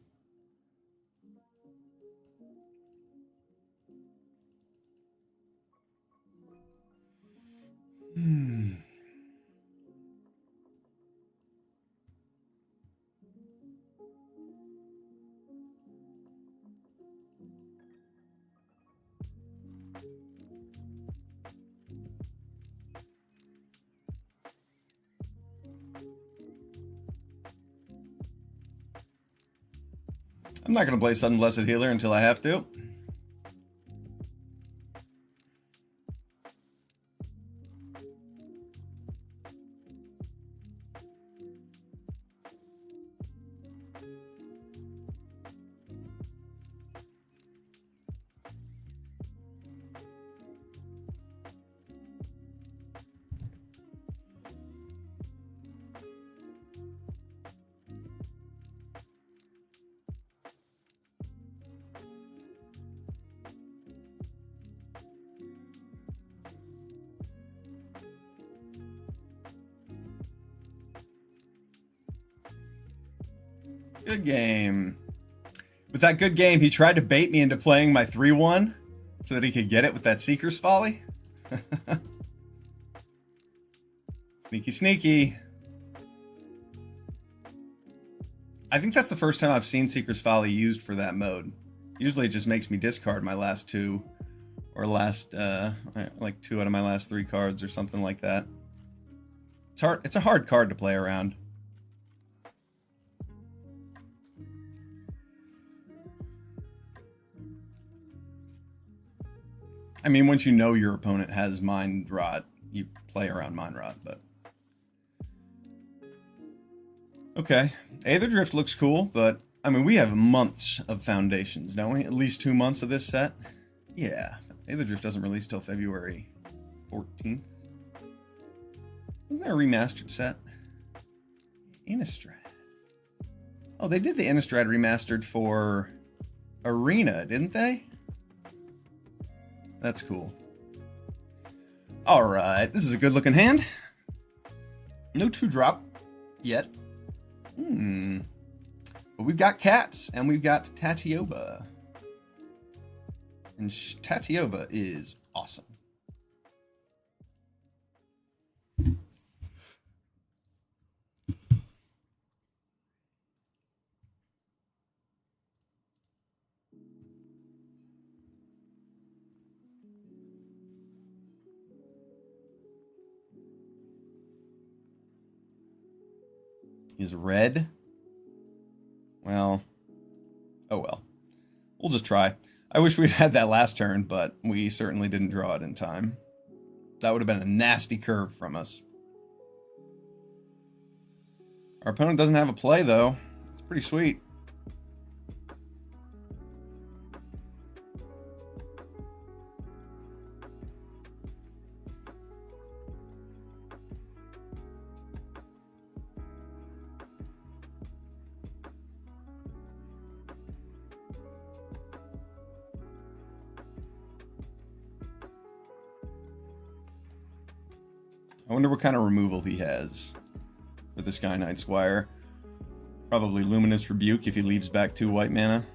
I'm not going to play Sudden Blessed Healer until I have to. Good game. With that good game, he tried to bait me into playing my 3-1 so that he could get it with that Seeker's Folly. Sneaky, sneaky. I think that's the first time I've seen Seeker's Folly used for that mode. Usually it just makes me discard my last 2 or last, like 2 out of my last 3 cards or something like that. It's hard. It's a hard card to play around. I mean, once you know your opponent has Mind Rot, you play around Mind Rot, but... Okay. Aether Drift looks cool, but, I mean, we have months of Foundations, don't we? At least 2 months of this set? Yeah. Aether Drift doesn't release till February 14th. Isn't there a remastered set? Innistrad. Oh, they did the Innistrad remastered for Arena, didn't they? That's cool. Alright, this is a good looking hand. No 2-drop yet. But we've got cats, and we've got Tatioba. And Tatioba is awesome. is red. Well, oh well. We'll just try. I wish we'd had that last turn, but we certainly didn't draw it in time. That would have been a nasty curve from us. Our opponent doesn't have a play, though. It's pretty sweet. I wonder what kind of removal he has for the Sky Knight Squire. Probably Luminous Rebuke if he leaves back 2 white mana.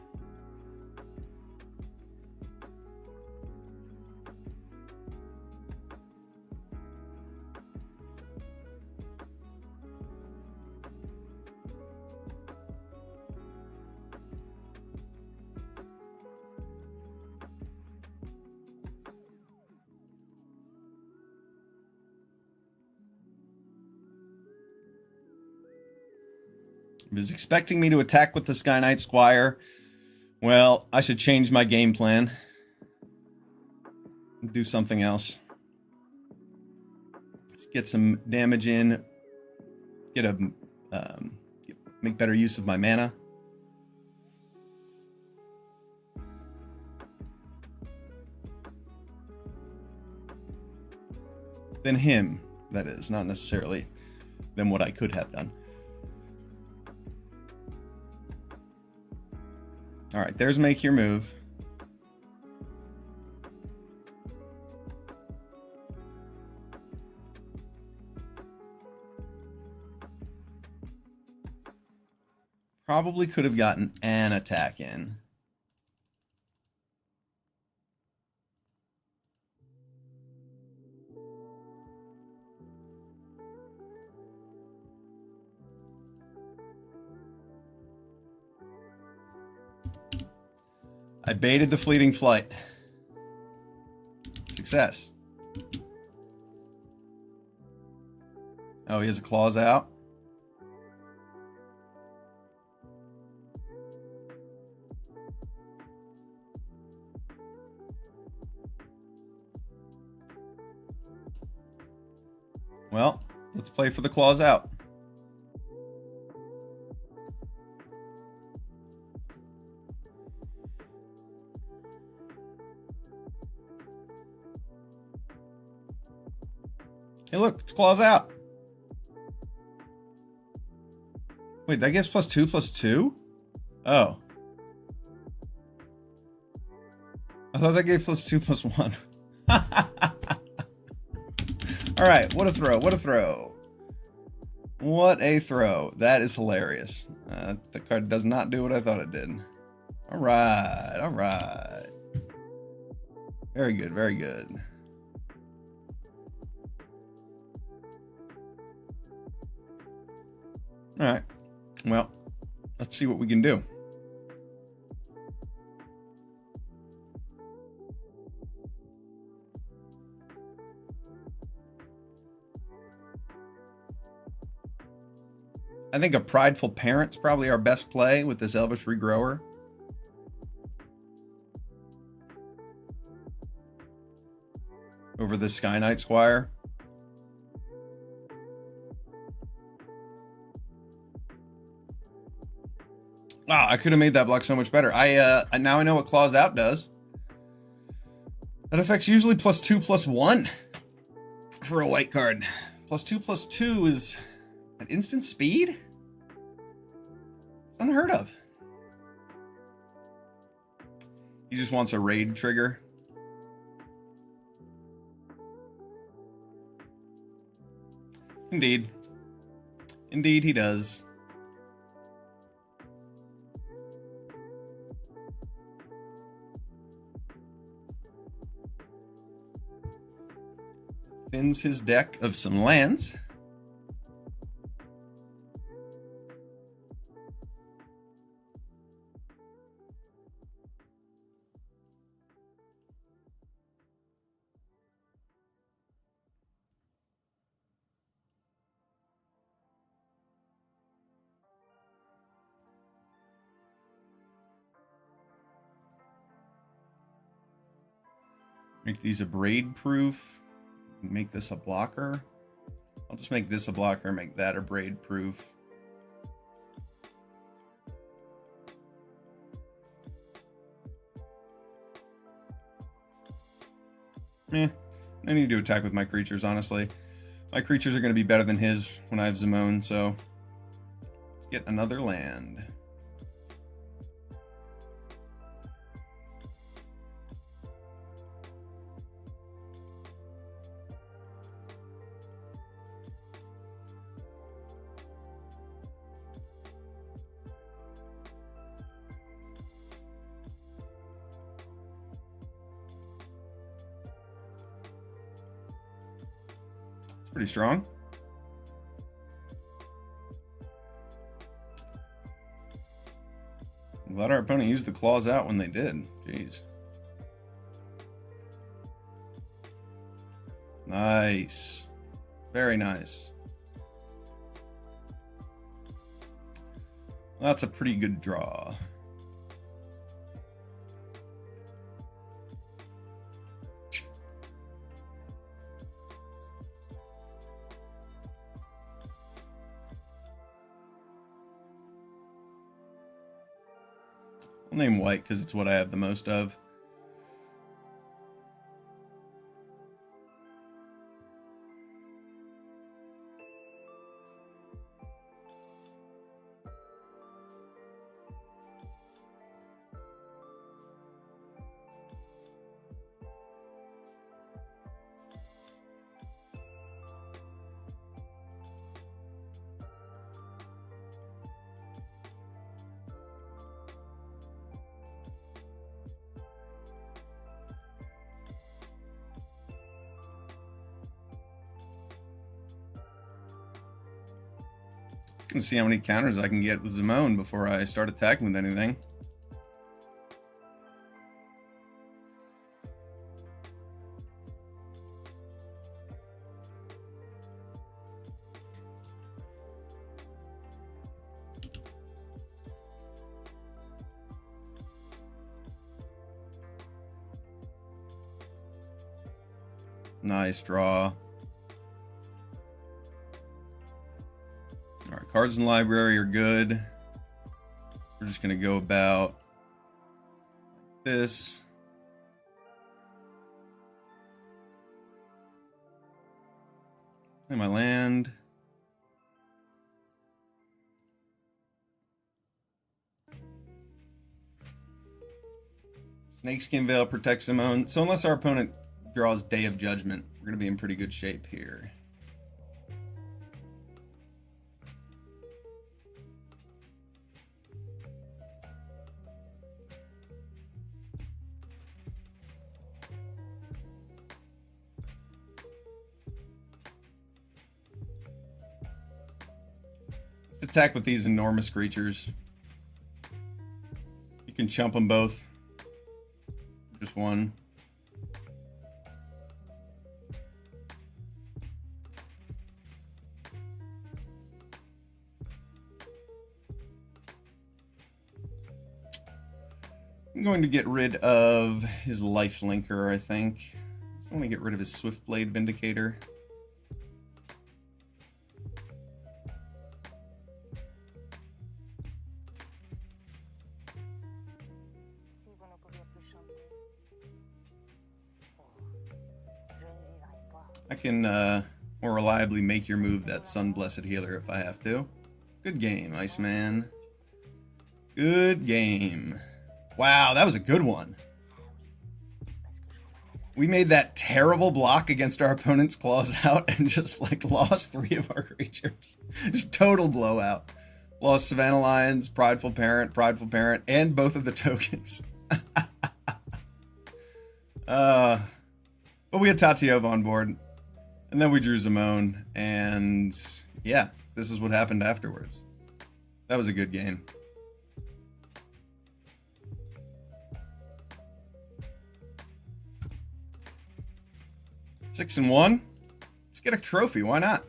He was expecting me to attack with the Sky Knight Squire. Well, I should change my game plan. Do something else. Let's get some damage in. Make better use of my mana. Than him, that is, not necessarily than what I could have done. All right, there's make your move. Probably could have gotten an attack in. I baited the fleeting flight. Success. Oh, he has a claws out. Well, let's play for the claws out. Hey, look, it's claws out. Wait, that gives +2/+2? Oh. I thought that gave +2/+1. All right, what a throw, what a throw. What a throw. That is hilarious. The card does not do what I thought it did. All right, all right. Very good, very good. All right, well, let's see what we can do. I think a Prideful Parent's probably our best play with this Elvish Regrower. Over this Sky Knight Squire. Wow, I could have made that block so much better. Now I know what Claws Out does. That affects usually +2/+1 for a white card. +2/+2 is at instant speed? It's unheard of. He just wants a raid trigger. Indeed. Indeed he does. Thins his deck of some lands. Make these a braid proof. Make this a blocker. I'll just make this a blocker, make that a braid proof. No need to attack with my creatures, honestly. My creatures are going to be better than his when I have Zimone, so let's get another land. Pretty strong. I'm glad our opponent used the claws out when they did. Jeez. Nice. Very nice. That's a pretty good draw. I'll name white because it's what I have the most of. Gonna see how many counters I can get with Zimone before I start attacking with anything. Nice draw. Alright, cards in the library are good. We're just going to go about this. Play my land. Snakeskin Veil protects Zimone. So unless our opponent draws Day of Judgment, we're going to be in pretty good shape here. Attack with these enormous creatures. You can chump them both. Just one. I'm going to get rid of his life linker, I think. I want to get rid of his Swiftblade Vindicator. I can more reliably make your move that Sun Blessed Healer if I have to. Good game, Iceman. Good game. Wow, that was a good one. We made that terrible block against our opponent's claws out and just like lost 3 of our creatures. Just total blowout. Lost Savannah Lions, Prideful Parent, and both of the tokens. But we had Tatyova on board. And then we drew Zimone, and yeah, this is what happened afterwards. That was a good game. Six and 1. Let's get a trophy. Why not?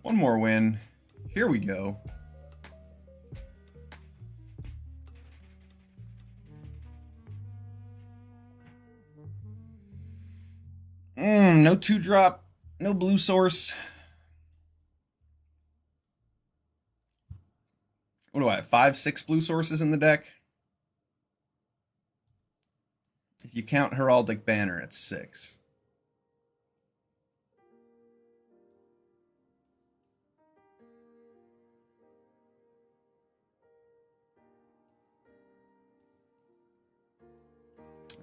One more win. Here we go. No 2-drop, no blue source. What do I have? 5, 6 blue sources in the deck? If you count Heraldic Banner, it's 6.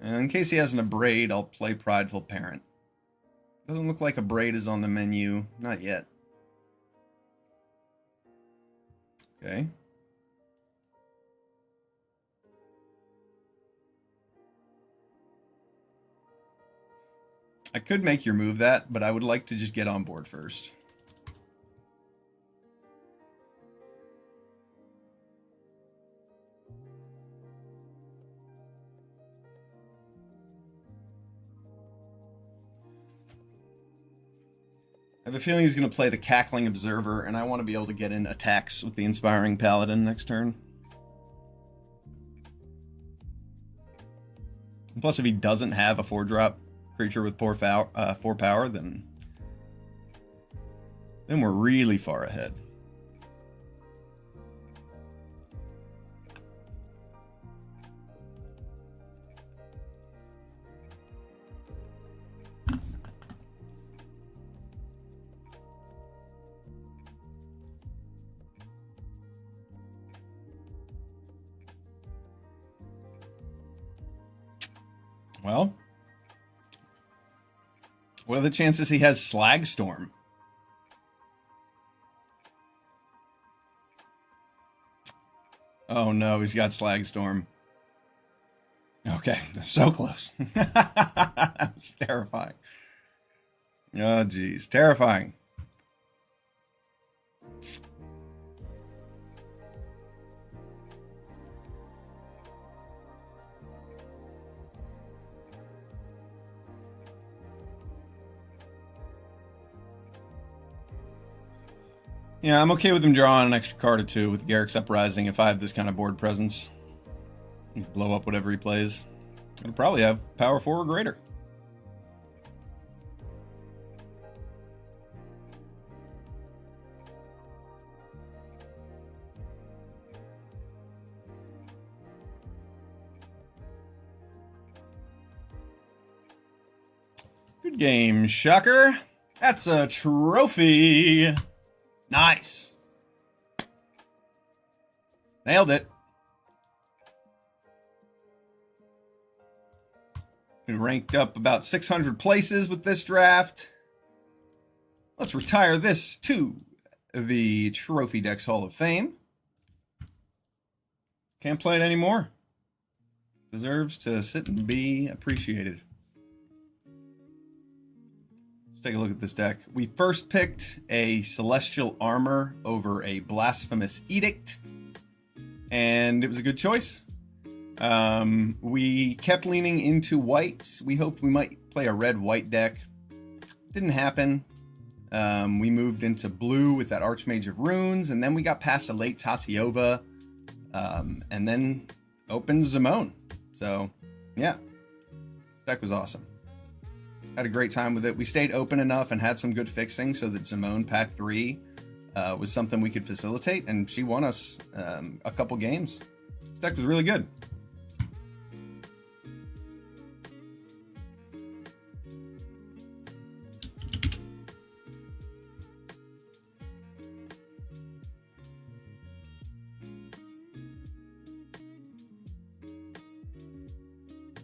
And in case he has an Abrade, I'll play Prideful Parent. Doesn't look like Abrade is on the menu. Not yet. Okay. I could make your move that, but I would like to just get on board first. I have a feeling he's going to play the Cackling Observer, and I want to be able to get in attacks with the Inspiring Paladin next turn. And plus, if he doesn't have a 4-drop creature with 4 power, then we're really far ahead. Well, what are the chances he has Slagstorm? Oh no, he's got Slagstorm. Okay, so close. That's terrifying. Oh geez, terrifying. Yeah, I'm okay with him drawing an extra card or 2 with Garrick's Uprising if I have this kind of board presence. Blow up whatever he plays. He'll probably have power 4 or greater. Good game, Shocker. That's a trophy. Nice. Nailed it. We ranked up about 600 places with this draft. Let's retire this to the Trophy Decks Hall of Fame. Can't play it anymore. Deserves to sit and be appreciated. Let's take a look at this deck. We first picked a Celestial Armor over a Blasphemous Edict, and it was a good choice. We kept leaning into white. We hoped we might play a red-white deck. Didn't happen. We moved into blue with that Archmage of Runes, and then we got past a late Tatiova, and then opened Zimone. So, yeah. This deck was awesome. Had a great time with it. We stayed open enough and had some good fixing so that Zimone Pack 3 was something we could facilitate, and she won us a couple games. This deck was really good.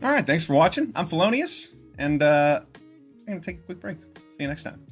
All right, thanks for watching. I'm Felonyus, and I'm going to take a quick break. See you next time.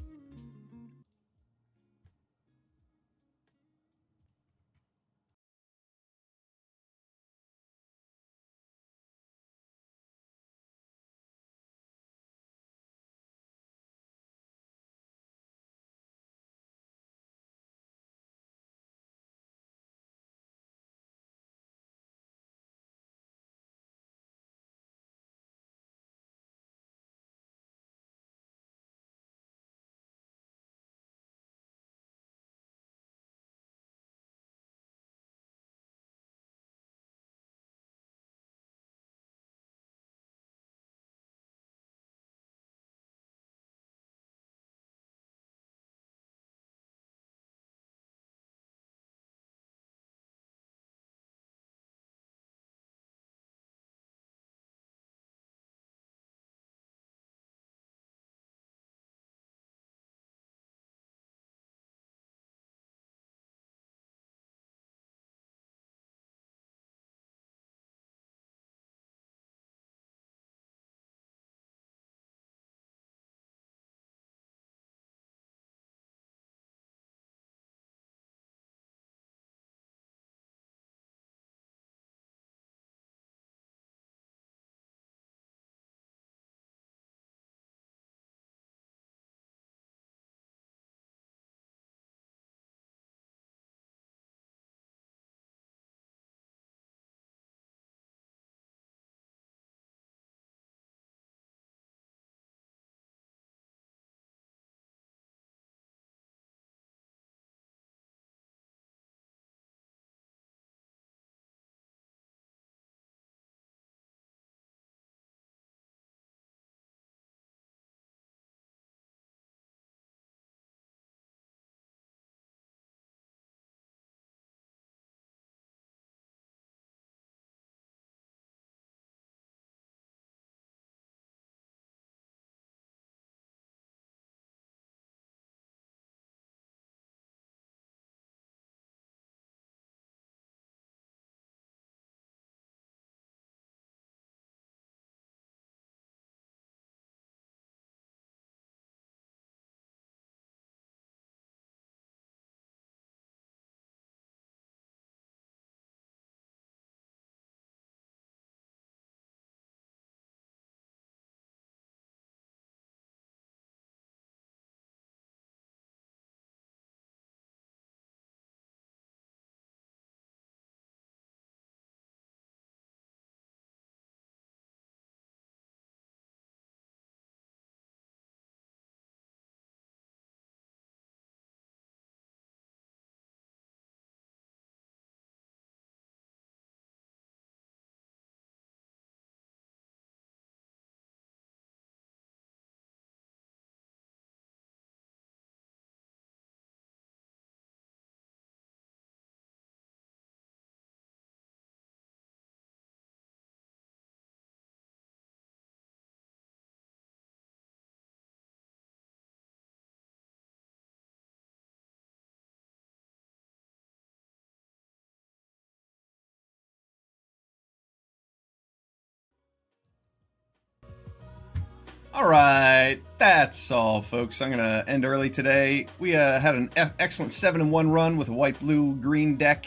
All right, that's all, folks. I'm going to end early today. We had an excellent 7-1 run with a white, blue, green deck.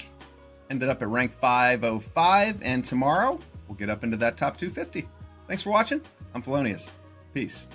Ended up at rank 505, and tomorrow we'll get up into that top 250. Thanks for watching. I'm Felonyus. Peace.